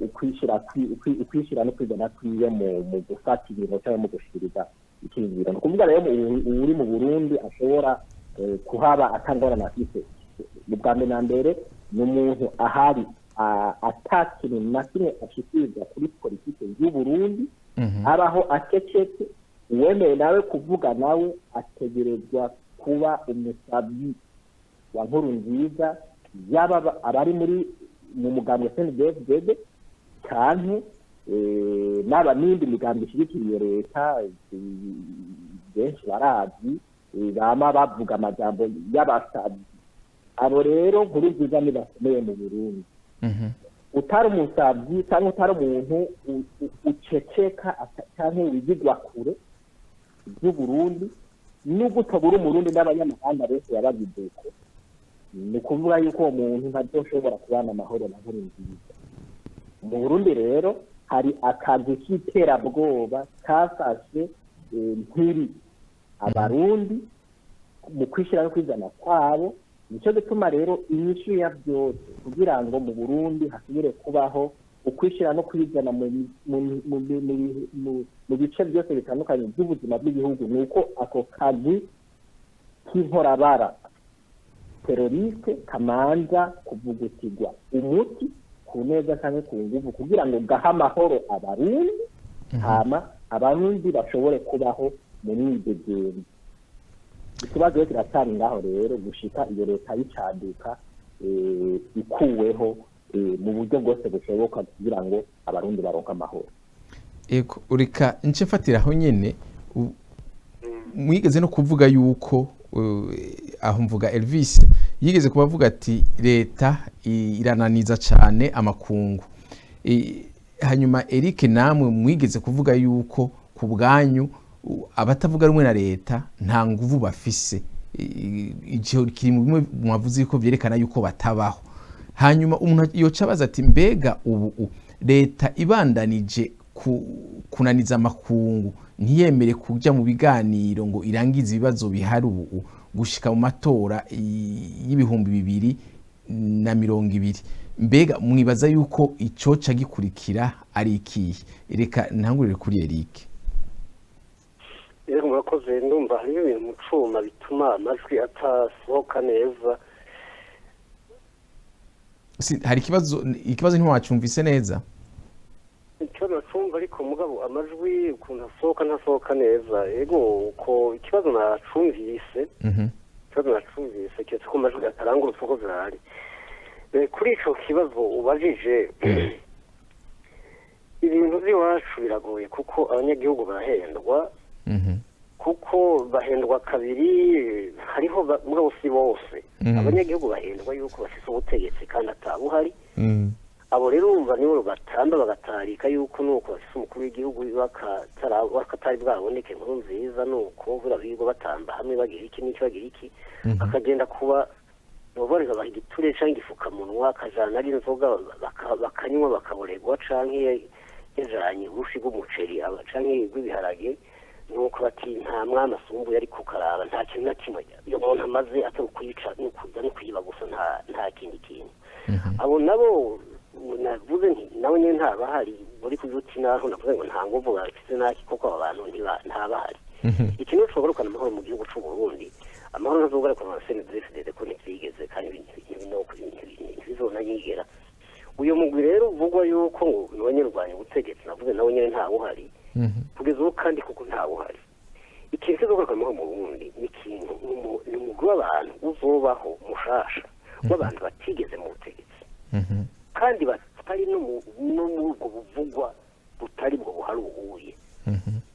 ukwishira no kwizana kwiye mu gufata ibintu cyangwa mu gushirira ikingiro no kuvuga rero uri mu Burundi ashobora kuhaba atangora na fise ubwa mbere n'umuntu ahari atakiri na kimwe ashikiriza kuri politike y'u Burundi abaho acecetse uwemeye nawe kuvuga nawe ategerezwa kuba umusabyi wa nkuru nziza yaba abari mu mugambwe CNDD-FDD cyane n'indi migambi ishyigikiye leta benshi barazi bama bavuga amajambo y'abasabyi abo rero nkuru nziza nibakomeye mu Burundi utari umusabyi cyangwa utari umuntu uceceka cyangwa wigirwa kure by'u Burundi nubwo utabura umurundi n'abanyamahanga bose yabagiduko ni kuvuga yuko uwo muntu ntazoshobora kubana amahoro na nkuru nziza mu Burundi rero hari akazi k'iterabwoba kafashe mpiri abarundi mu kwishira no kwizana kwabo nico gituma rero inyishu ya byose kugira ngo mu Burundi hasubire kubaho ukwishira no kwizana mu bice byose bitandukanye by'ubuzima bw'igihugu nuko ako kazi k'inkorabara teroriste kamanza kuvugutirwa umuti ku neza cyangwa ku nguvu kugira ngo gaha amahoro abarundi hama abarundi bashobore kubaho mu mwidegembyo ikibazo rero kiratari ngaho rero gushika iyo leta y'icaduka ikuweho mu buryo bwose bushoboka kugira ngo abarundi baronke amahoro ego ureka nce mfatiraho nyene mwigeze no kuvuga yuko aho mvuga Elvis yigeze kubavuga ati leta irananiza cyane amakungu hanyuma Eric namwe mwigeze kuvuga yuko ku bwanyu abatavuga rumwe na leta nta nguvu bafise igihe kiri mu bimwe mwavuze ko byerekana yuko batabaho hanyuma umuntu yoca baza ati mbega ubu leta ibandanije kunaniza amakungu ntiyemere kujya mu biganiro ngo irangize ibibazo bihari ubu gushika mu matora y'ibihumbi 2020 mbega mwibaza yuko icoca gikurikira ari ikihe reka ntangurire kuri Eric rero murakoze ndumva hari ibintu mu cuma bituma amajwi atasohoka neza hari ikibazo ntiwacumvise neza icyo nacumva ariko mugabo amajwi ukuntu ntasohoka neza yego uko ikibazo nacumvise keretse ko amajwi atarangurutse uko zirahari kuri ico kibazo ubajije ibintu by'iwacu biragoye kuko abanyagihugu barahendwa kuko bahendwa kabiri hariho mugabo si bose abanyagihugu bahendwa yuko bafise ubutegetsi kandi atabuhari abo rero umva nibo batamba bagatarika yuko nuko bafise umukuru w'igihugu bakatari bwaboneke inkuru nziza nuko bura bigo batamba hamwe bagira iki n'icyo bagira iki akagenda kuba noboreka bahigiture canke igifukamunwa akajana ari inzoga bakanywa bakaboregwa canke yajanye urushi rw'umuceri canke rw'ibiharage nuko bati nta mwana asumbuye ari kukaraba nta kintu na kimwe iyo muntu amaze atari kwica no kuyiba gusa nta kindi kintu abo nabo nawe nyine ntabahari muri kuzuti naho navuze ngo nta nguvu bafite naki kuko aba bantu ntabahari ikintu cyogarukana amahoro mu gihugu cy'u Burundi amahoro ntazogaruka mu CNDD ko ntibyigeze kandi ntibizona yigera uyu mugwi rero uvugwa yuko ngo nabanyarwanya ubutegetsi navuze nawe nyine ntawe uhari kugeza ubu kandi kuko ntawe uhari ikintu kizogaruka amahoro mu Burundi ni ikintu ni umugwi w'abantu uzobaho mushasha w'abantu batigeze mu butegetsi kandi batari no mu ubwo buvugwa butari bwo buharuhuye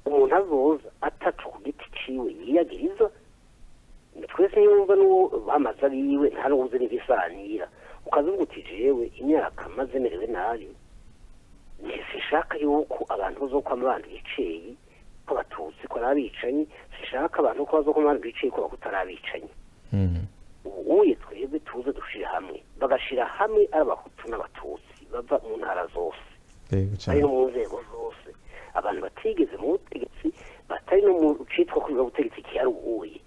umuntu azoza ataca ku giti ciwe yiyagiriza twese yumva n'uwo bamaze abiwe nta n'uwuzi n'ibisanira ukazuvuga uti jewe imyaka maze merewe nabi sishaka yuko abantu bazokwama abantu biceye ko batutsi ko arabicanyi sishaka abantu ko bazokwama abantu biceye ko bakutari abicanyi ubuye twebwe tuze dushire hamwe bagashira hamwe abahutu n'abatutsi bava mu ntara zose ari no mu nzego zose abantu batigeze mu butegetsi batari no mu citwa kwiga butegetsi kiyaruhuye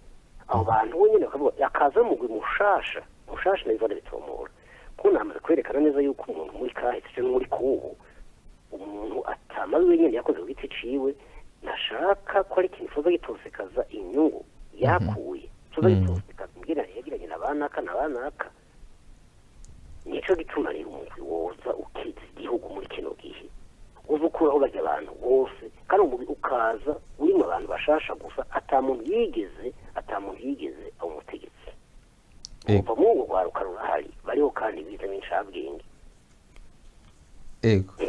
abo bantu wenyine bakavuga yakaza mugwi mushasha neza bitomora ko namaze kwerekana neza yuko umuntu muri kahise no muri kubu umuntu atamaze wenyine yakoze ku giti ciwe nashaka ko ari ikintu kizoza gitosekaza inyungu yakuye kizoza gitosekaza mbwira yagiranye n'abanaka nico gituma rero umugwi woza ukiza igihugu muri kino gihe uza ukuraho barya abantu bose kandi umugwi ukaza urimo abantu bashasha gusa atamuntu yigeze abo mutegetsi uva mu ngo rwaruka rurahari bariho kandi bizamo inshabwenge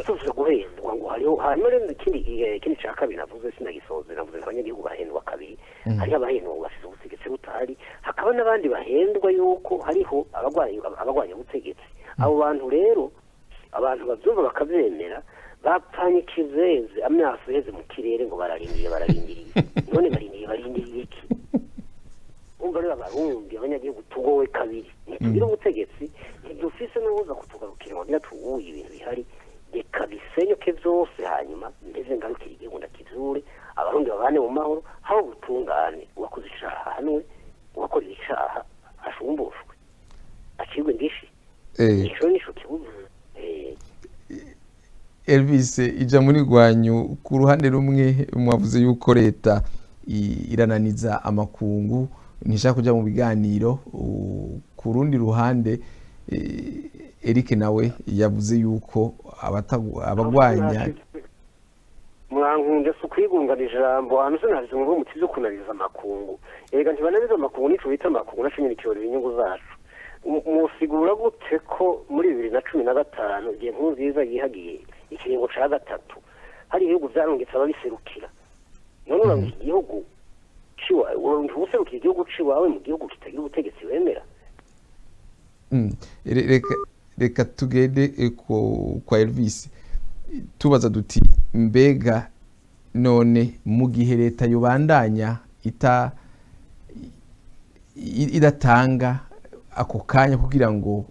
tuvuze guhendwa ngo hariho hanyuma rero ikindi cya kabiri navuze sinagisoze navuze abanyagihugu bahendwa kabiri hariho abahendwa bafite ubutegetsi butahari hakaba n'abandi bahendwa yuko hariho abagwanya ubutegetsi abo bantu rero abantu babyumva bakabyemera bapfanye ikizeze amaso yeze mu kirere ngo bararindiriye none barindiriye iki umva rero abarundi abanyagihugu tugowe kabiri ntitugira ubutegetsi ntidufise n'ubuza kutugarukira ngo tuwuye ibintu bihari reka bisenyuke byose hanyuma mbese ngarukire igihugu ndakizure abarundi babane mu mahoro haba ubutungane uwakoze icaha hanwe uwakora icaha ashumbushwe acibwe ndishi ico nico kibuze Elvis ija muri rwanyu ku ruhande rumwe mwavuze yuko leta irananiza amakungu nishaka kuja mu biganiro ku rundi ruhande Eric nawe yavuze yuko abagwanya mwankunde sukwigunga ijambo hano sinaje ngo muti byo kunariza amakungu ega ntibanariza amakungu nico bita amakungu nashinyirikiro inyungu zacu musigura gute ko muri 2015 igihe nkunziza yihagiye ikiringo ca gatatu hari ibihugu vyarungitse ababiserukira none uramye igihugu ciwa userukira igihugu ciwawe mu gihugu kitagira ubutegetsi wemera reka tugende kwa Elvis tubaza duti mbega none mu gihe leta yubandanya idatanga ako kanya kugira ngo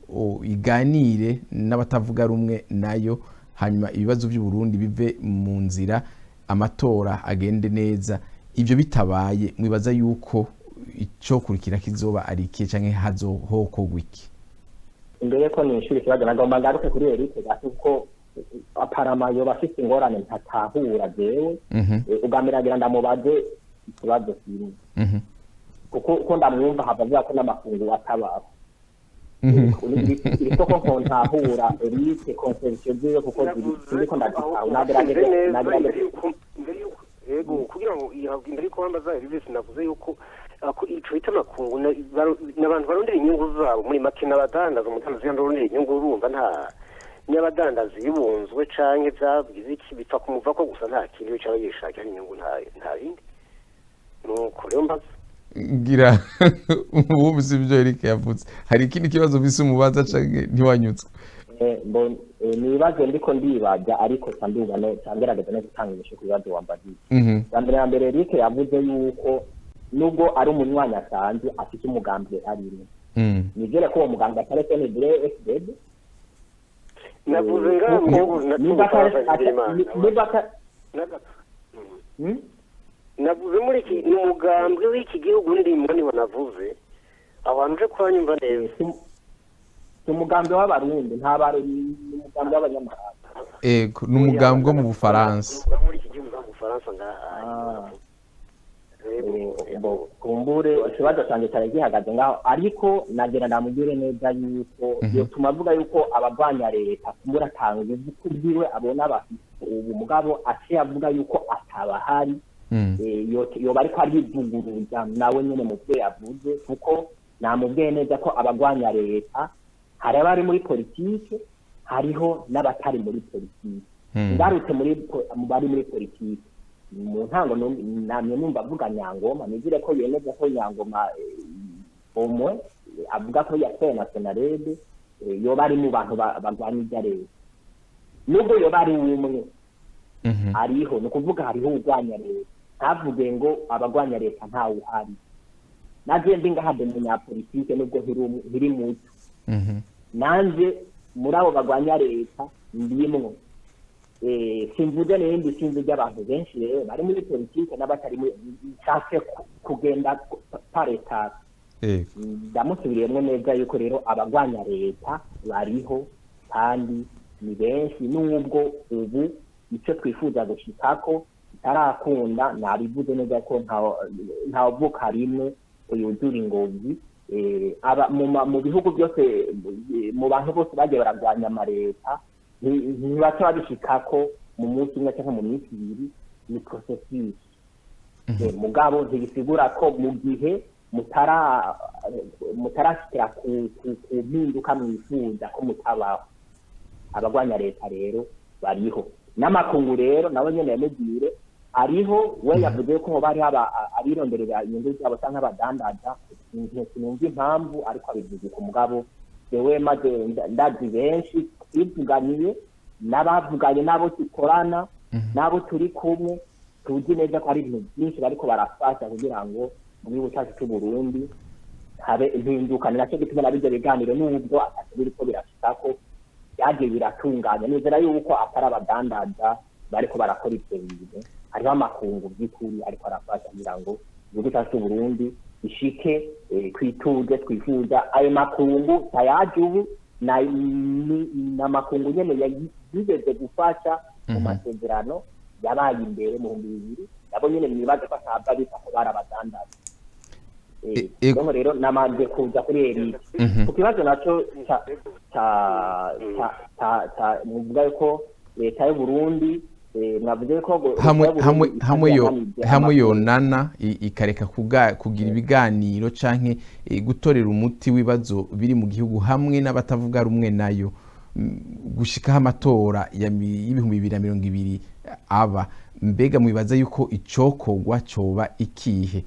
iganire n'abatavuga rumwe nayo hanyuma ibibazo by'u Burundi bive mu nzira amatora agende neza ibyo bitabaye mwibaza yuko ico kurikira kizoba ari ikihe canke hazohokogwa iki imbere ko ni ishuri kibazo nagomba ngaruke kuri Eric kuko aparamayo bafite ingorane ntatahura jewe ugamiragira ndamubaze ikibazo kimwe kuko ndamwumva hava ko n'amakungu atabaho isoko ko ntahura Eric conception ziwe kuko ziko ndagitaho nagerageza yego kugira ngo ihabwinde ariko bambaza Elvis navuze yuko ico bita amakungu n'abantu barondera inyungu zabo muri make n'abadandaza umudandaza yarondera inyungu urumva nta n'abadandaza ibunzwe canke byabwize iki bipfa kumuva ko gusa nta kintu cyaba yishakira inyungu nta bindi nuko rero mbaza ngira ubuvuzi byo Eric yavuze hari ikindi kibazo bise umubaza canke ntiwanyutswe nibaze ndiko ndibaza ariko sanduga no cyangerageje no gutanga imisho ku bibazo wambagiye mbere Eric yavuze yuko nubwo ari umunywanyi asanzwe afite umugambi arimo nigere ko uwo mugambi ataretse ni FDD navuze ngaho navuze muri iki ni umugambi w'iki gihugu ndimo niho navuze abantu je kwanyumva neza umugambi w'abarundi nta barundi umugambi w'abanyamahanga ego n'umugambwe wo mu Bufaransa muri iki gihugu mu Bufaransa ngaha kumbure ikibazo cyanjye cyari gihagaze ngaho ariko nagera namugire neza yuko iyo tumavuga yuko abagwanya leta kumbura atanga uzi kubwiwe abona bafite ubu mugabo aciye avuga yuko atabahari yoba ariko arivuguruza nawe nyene mu byo yavuze kuko namubwiye neza ko abagwanya leta hari abari muri politike hariho n'abatari muri politike ngarutse bari muri politike mu ntango namye numva avuga Nyangoma nigire ko yemeza ko Nyangoma omwe avuga ko yateye nationalede yoba ari mu bantu bagwanya ibya leta nubwo yoba ari umwe ariho no kuvuga hariho urwanya leta ntavuge ngo abagwanya leta ntawe uhari naje ndi ngahade munyapolitike nubwo hiri muto nanje muri abo bagwanya leta ndimwo simvuze n'ibindi sinzi by'abantu benshi rero bari muri politike n'abatari muri nshatse kugenda pareta ndamusubiriyemo neza yuko rero abagwanya leta bariho kandi ni benshi nubwo ubu icyo twifuza gushikako itarakunda nabivuze neza ko ntavuka rimwe yuzura ingozi mu bihugu byose mu bantu bose bagiye baragwanya amaleta ntibaca babishikako mu munsi umwe cyangwa mu minsi ibiri ni processus mugabo ntibisigura ko mu gihe mutarashikira ku mpinduka mwifuza ko mutabaho abagwanya leta rero bariho n'amakungu rero nawe nyene yamugire ariho we yavuze ko bari abironderera inyungu zabo cyangwa abadandaza sinumva impamvu ariko abivuze ku mugabo jewe maze ndazi benshi twivuganiye n'abavuganye n'abo dukorana n'abo turi kumwe tuzi neza ko ari ibintu byinshi bariko barafasha kugira ngo mu gihugu cyacu cy'u Burundi habe impinduka ni nacyo gituma nabyo biganiro n'ubwo atatu biriko birashikako byagiye biratunganya nizera yuko atari abadandaza bariko barakora ibyo bintu hariho amakungu by'ukuri ariko arafasha kugira ngo igihugu cyacu cy'u Burundi ishike kwituje twifuza ayo makungu tayaje ubu na makungu nyene yigeze gufasha mu masezerano yabaye imbere mu 2000 yabo nyene mwibaza ko atabwa bita ko barabadandaza rero namanje kuza kuri Eric ku kibazo naco muvuga ko leta y'u Burundi mwavuze ko hamwe yonana ikareka kugira ibiganiro canke gutorera umuti w'ibibazo biri mu gihugu hamwe n'abatavuga rumwe nayo gushikaho amatora y'ibihumbi 2020 aba mbega mwibaza yuko icokogwa coba ikihe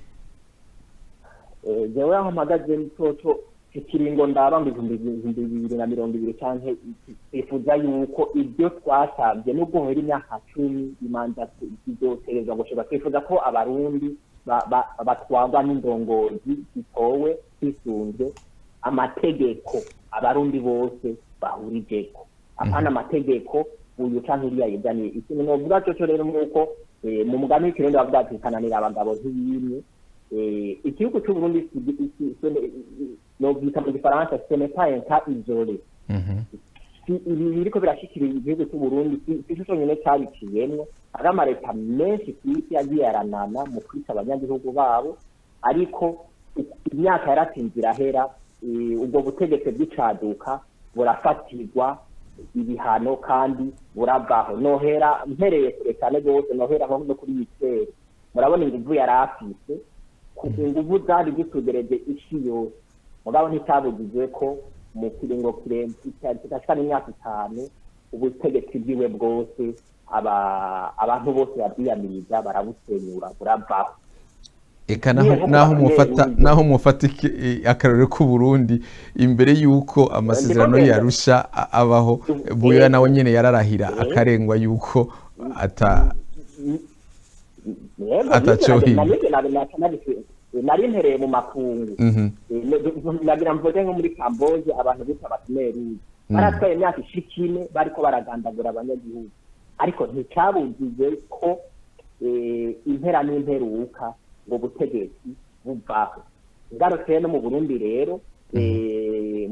jewe aho mpagaze mtoto ikiringo ndaba mu 2020 canke ifuza yuko ibyo twasabye nubwo muri imyaka 10 imanza izotereza gushika twifuza ko abarundi batwagwa n'indongozi zitowe kwisunze amategeko abarundi bose bahurijeko apana amategeko uyu canke iriya yizaniye ikintu novuga cyo rero nuko mu mugambi w'ikirundi bavuga ati kananira abagabo ntibimwe igihugu cy'u Burundi novyita mu gifaransa ce n'est pas un cas isolé ibi biriko birashikira igihugu cy'u Burundi ishusho nyene cyabiciyemwo ari amaleta menshi kw'isi yagiye aranana mu kwica abanyagihugu babo ariko imyaka yaratinze irahera ubwo butegetsi bw'icaduka burafatirwa ibihano kandi buravaho nohera mpereye kure cyane rwose nohera nko kuri Israel murabona inguvu yari afise inguvu zari zitugereje isi yose mugabo nticabugize ko mu kiringo kirashikana imyaka 5 ubutegetsi bwiwe bwose abantu bose babyiyamiriza barabusenyura buravaho eka naho mufata akarore ku Burundi imbere yuko amasezerano yarusha abaho buya nawe nyene yararahira akarengwa yuko atacohiye nari ntereye mu makungu nagira mvuge nko muri Camboge abantu bita abatemeruzi baratwaye imyaka 10 bariko baragandagura abanyagihugu ariko nticabugize ko impera n'imperuka ngo butegetsi buvaho ngarutse no mu Burundi rero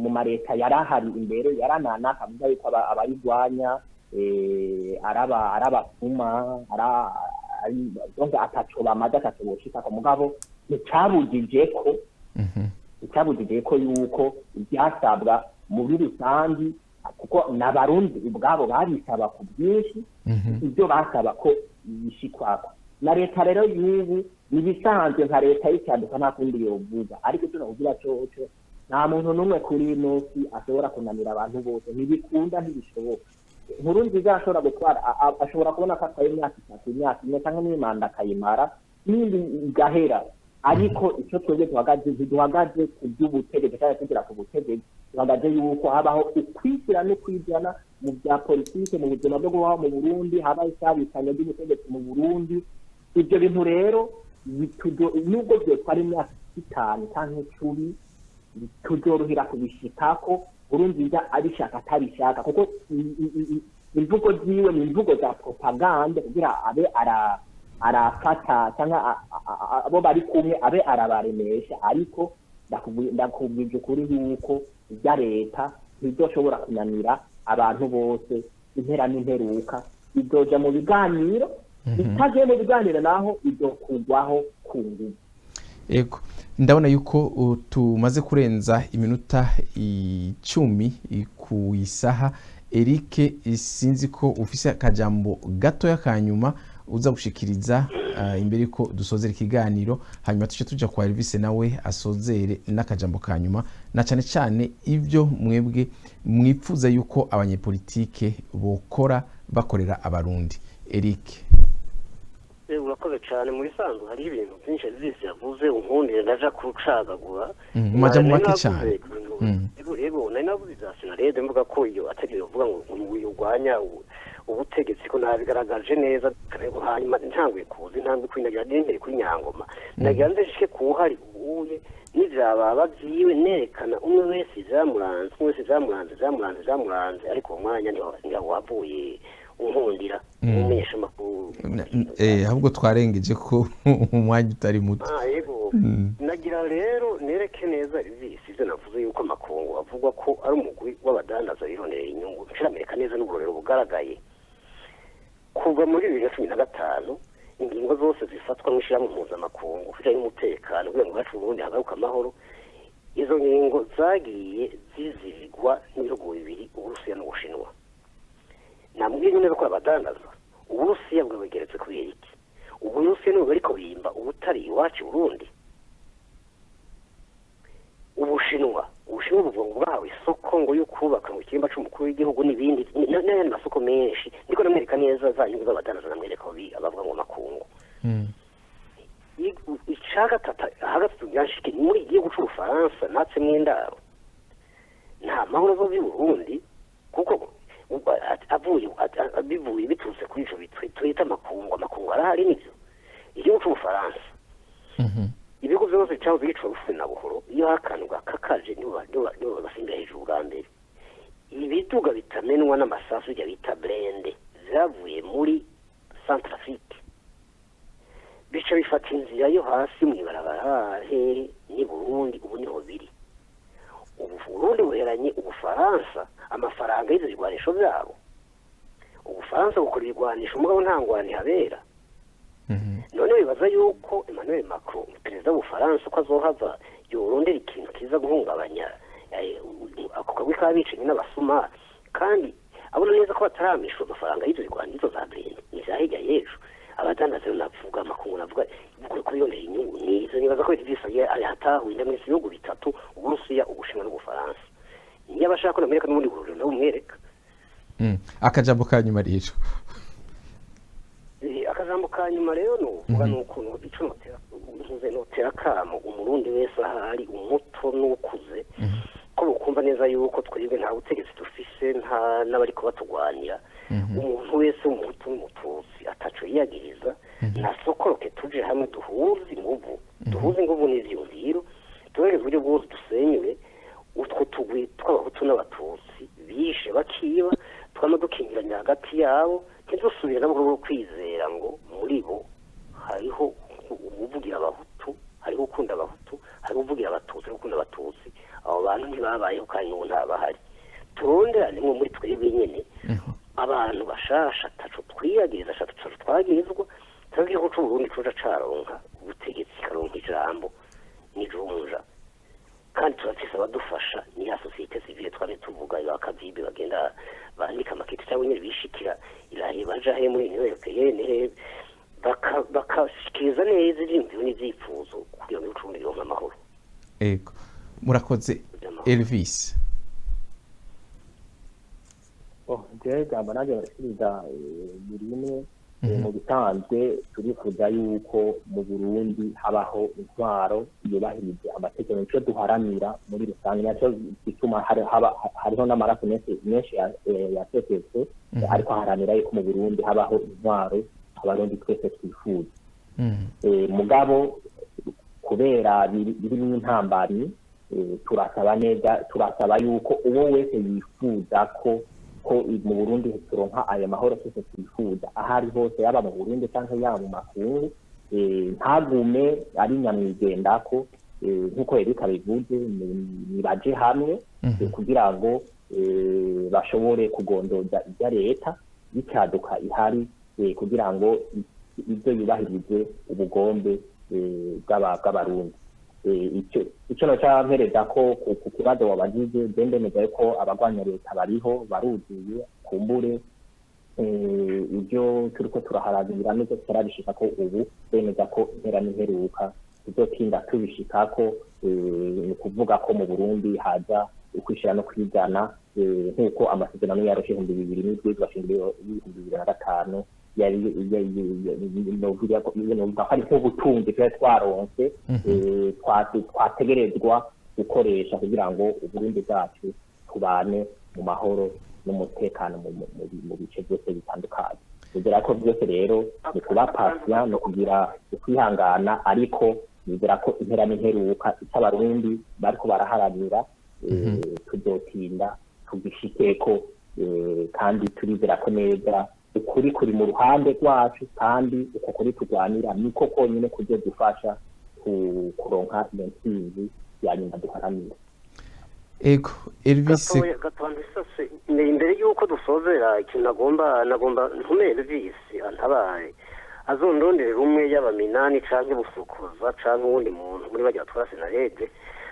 mu mareta yarahari imbere yaranana kavuga yuko abayigwanya arabasuma donc ataco bamaze ataco boshikako mugabo nicabujije ko yuko ibyasabwa muri rusangi kuko n'abarundi ubwabo babisaba ku byinshi ibyo basaba ko bishikwako na leta rero y'ubu nibisanzwe nka leta y'icyaduka nta kundi yovuga ariko tunavugira cyoco nta muntu n'umwe kuri inosi ashobora kunanira abantu bose ntibikunda ntibishoboka nkuru nziza ashobora gutwara ashobora kubona ko atwaye imyaka 3 imyaka 4 cyangwa n'imanda akayimara n'indi igahera ariko icyo twebwe duhagaze ku by'ubutegetsi cyangwa tugira ku butegetsi duhagaze yuko habaho ukwishyira no kwijana mu bya politike mu buzima bwo kubaho mu Burundi habaho isabikanya ry'ubutegetsi mu Burundi ibyo bintu rero nubwo byotwara imyaka 5 cyangwa 10 tujorohera kubishikako urumva abishaka atabishaka kuko imvugo ziwe ni imvugo za propaganda kugira abe arafata cyangwa abo bari kumwe abe arabaremesha ariko ndakubwije kuri yuko ibya leta bizoshobora kunanira abantu bose impera n'imperuka bizoja mu biganiro bitagiye mu biganiro naho bizokugwaho ku nguvu. Ego ndabona yuko tumaze kurenza iminota 10 ku isaha. Eric sinzi ko ufise akajambo gato yakanyuma uza gushikiriza imbere ko dusozera ikiganiro hanyuma tuja kwa Elvis nawe asozere n'akajambo kanyuma na cyane cyane ivyo mwebwe mwipfuza yuko abanyepolitike bokora bakorera abarundi. Eric urakoze cyane muri sanzu hari ibintu byinshi zisi yavuze unkundire ndaja kucagagura maja mu make cyane yego nari navuze za Senarede mvuga ko iyo atari uvuga ngo uyugwanya ubutegetsi ko nabigaragaje neza hanyuma ntangwe kuzi ntangwe kwinagira ndende kuri Nyangoma nagira ndeshike kuhari uye n'ivyababa byiwe nerekana umwe wese zamuranze ariko umwanya niho wavuye unkundira umenyesha makuru ahubwo twarengeje ko umwanya utari muto yego nagira rero nereke neza ibisize navuze yuko makungu avugwa ko ari umugwi w'abadandaza bironderera inyungu nshirameka neza n'uburero bugaragaye kuva muri 2015 ingingo zose zifatwa n'ishirahamwe mpuzamakungu kujanye n'umutekano kugira ngo hacu Burundi hagaruka amahoro izo ngingo zagiye zizigwa n'ibihugu bibiri Uburusiya n'Ubushinwa namubwiye nyine ko abadandaza Uburusiya bwageretse ku iki Uburusiya n'ubwo ariko bimba ubutari iwacu Burundi Ubushinwa buvuga ngo bahawe isoko ngo yo kubaka mu kimba cy'umukuru w'igihugu n'ibindi n'ayandi masoko menshi ndiko n'Amerika neza zanyuze abadandaza n'Amerika abavuga ngo makungu icaga hagati byashike muri igihugu cy'Ubufaransa natse mw'indaro nta mahoro zo Burundi kuko bivuye biturutse kuri ivyo twita amakungu arahari nivyo igihugu cy'Ubufaransa ibihugu byose cyahoze gicwa rufu na buhoro iyo hakanwa kakaje nibo basinga hejuru bwa mbere ibiduga bitamenwa n'amasasu ya bita blende zavuye muri Centrafrique bica bifata inzira yo hasi mu ibarabara ni Burundi ubu niho biri Burundi buheranye Ubufaransa amafaranga y'izo bigwanisho byabo Ubufaransa bukora ibigwanisho mugabo nta ngwani habera none bibaza yuko Emmanuel Macron perezida w'Ubufaransa ko azohava yorondera ikintu kiza guhungabanya ako kagwi kabicinye n'abasuma kandi abona neza ko bataramisha amafaranga y'izo bigwanisho za Brenda nizahijya yejo abadandaza navuga amakungu navuga ko yonera inyungu nizo nibaza ko ivisa ari hatahuye ndamwe ibihugu bitatu Uburusiya Ubushinwa n'Ubufaransa niyo abashaka ko n'Amerika n'ubundi bururu nabo mwereka akajambo kanyuma rero akajambo kanyuma rero nuvuga n'ukuntu ico notera kamo umurundi wese ahari umuto n'ukuze ko bukumva neza yuko twebwe nta butegetsi dufise nta n'abari ko batugwanira umuntu wese umuto n'umututsi ataco yiyagiriza nasokoroke tuje hamwe duhuze inguvu n'ivyumviro tugerageze uburyo bwose dusenywe utwo tugwi tw'abahutu n'abatutsi bishe bakiba twama dukingiranya hagati yabo ntidusubire nabo kwizera ngo muri bo hariho uvugira abahutu hariho ukunda abahutu hariho uvugira abatutsi ukunda abatutsi abo bantu ntibabayeho kandi n'ubu ntabahari turonderane mwo muri twebwe nyene abantu bashasha ataco twiyagiriza ataco twagirizwa tagiye ko Burundi tuja caronka ubutegetsi karonka ijambo n'ijunja kandi turafise abadufasha ni ya societe civile twari tuvuga y'akazibe bagenda bandika amakete cyangwa nyine bishikira irahe baja he muri Union Européenne bakashikiriza neza ivyimviro n'ivyifuzo kugira ngo uburundi buronke amahoro. Ego murakoze Elvis. Jewe gamba naje barashiriza buri mu bisanzwe turifuza yuko mu Burundi habaho intwaro yubahirije amategeko nico duharanira muri rusange naco bituma hariho n'amaraso menshi yasesetse ariko haranira yuko mu Burundi habaho intwaro abarundi twese twifuza. Mugabo kubera biri mu ntambari turasaba yuko uwo wese yifuza ko mu Burundi turonka aya mahoro twese twifuza ahari hose yaba mu Burundi cyangwa yaba mu makungu ntagume ari nyamwigendako nkuko Erika bivuze nibaje hamwe kugira ngo bashobore kugondoza ibya leta y'icyaduka ihari kugira ngo ibyo yubahirize ubugombe bw'abarundi. Icyo nacampereza ko ku kibazo wabagize ndemeza ko abagwanya leta bariho baruzuye kumbure ibyo turiko turaharanira neza turabishika ko ubu bemeza ko impera n'imperuka tuzotinda tubishika ko ni kuvuga ko mu Burundi haza ukwishira no kwigana nk'uko amasezerano yaroshe 2007 bashingiriye 2005 yari hari nk'ubutunzi twaronse twategerezwa gukoresha kugira ngo Uburundi bwacu tubane mu mahoro n'umutekano mu bice byose bitandukanye. Kugira ko byose rero ni kuba patient no kugira ukwihangana ariko nizera ko impera n'imperuka itabarundi bariko baraharanira tuzotinda tugishikeko kandi turizera ko neza ukuri kuri mu ruhande rwacu kandi uko kuri turwanira niko konyine kujye dufasha kuronka iyo ntsinzi ya nyuma duharanira. Ego Elvis gatandisase imbere yuko dusozera ikintu nagomba ntume Elvis antabaye azondondere rumwe y'abaminani canke busukuza canke uwundi muntu muri bajya twara senarede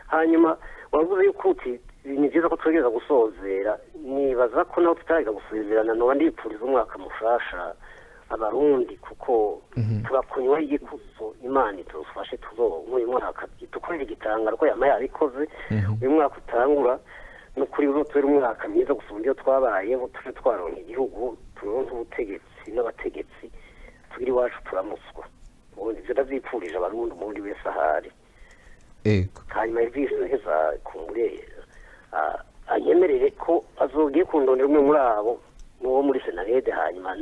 hanyuma wavuze yuko uti ni byiza ko twegeza gusozera nibaza ko naho tutariga gusezerana no ndipfuriza umwaka mushasha abarundi kuko turakunywa igikuzo Imana itufashe uyu mwaka dukorera igitangaro ko yama yabikoze uyu mwaka utangura no kuri uzotwera umwaka mwiza gusumba iyo twabayeho tuje twaronka igihugu turonka ubutegetsi n'abategetsi tugira iwacu turamuswa ubundi ivyo ndavyipfurije abarundi umurundi wese ahari. Ego hanyuma Elvis heza kumbure anyemerere ko azogiye kundondera umwe muri abo n'uwo muri senarede hanyuma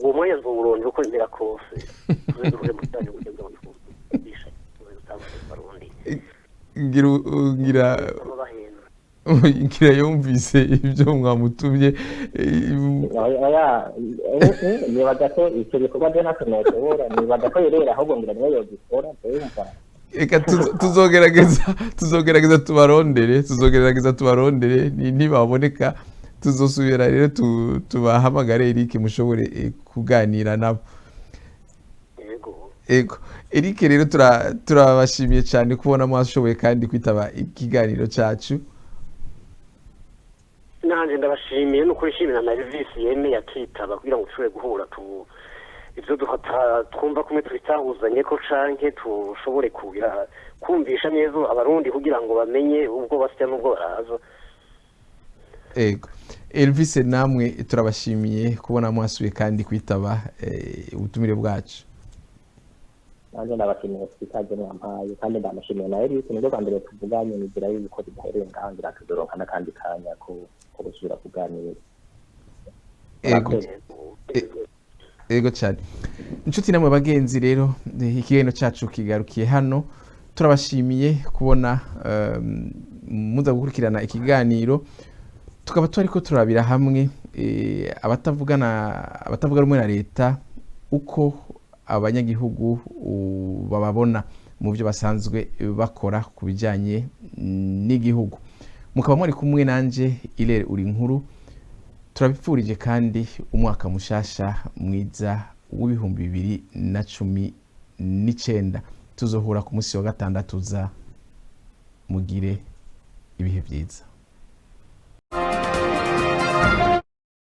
uwo mwanya nzowurondera uko bimera kose tuzeduhure mu cyanya kugira ngo bishe ngira yumvise ibyo mwamutumye nibaza ko icyo gikorwa byo ntacyo nashobora nibaza ko yerera ahubwo ngira niwe yogikora ndumva. Eka tuzogerageza tubarondere ntibaboneka tuzosubira rero tubahamagare Eric mushobore kuganira nabo. Ego Eric rero turabashimiye cyane kubona mwashoboye kandi kwitaba ikiganiro cyacu. Nanje ndabashimiye no kurishimira na Elvis yemeye akitaba kugira ngo tushobore guhura ivyo twumva kumwe twitahuzanye ko canke tushobore kumvisha neza abarundi kugira ngo bamenye ubwo basya n'ubwo baraza. Ego Elvis namwe turabashimiye kubona mwasuye kandi kwitaba ubutumire bwacu. Nanje ndabashimiye twikaje n'ampaye kandi ndamashimiye na Eric nibwo kwandire tuvuganye nizira yuko bidahereye ngangira tudoronka nakandi kanya ko gusubira kuganira. Ego cyane inshuti namwe bagenzi rero ikiganiro cyacu kigarukiye hano turabashimiye kubona muza gukurikirana ikiganiro tukaba twariko turabira hamwe abatavuga rumwe na leta uko abanyagihugu bababona mu byo basanzwe bakora ku bijyanye n'igihugu. Mukaba mwari kumwe nanje Irere uri nkuru turabipfurije kandi umwaka mushasha mwiza w'ibihumbi 2019. Tuzohura ku munsi wa gatandatu za mugire ibihe byiza.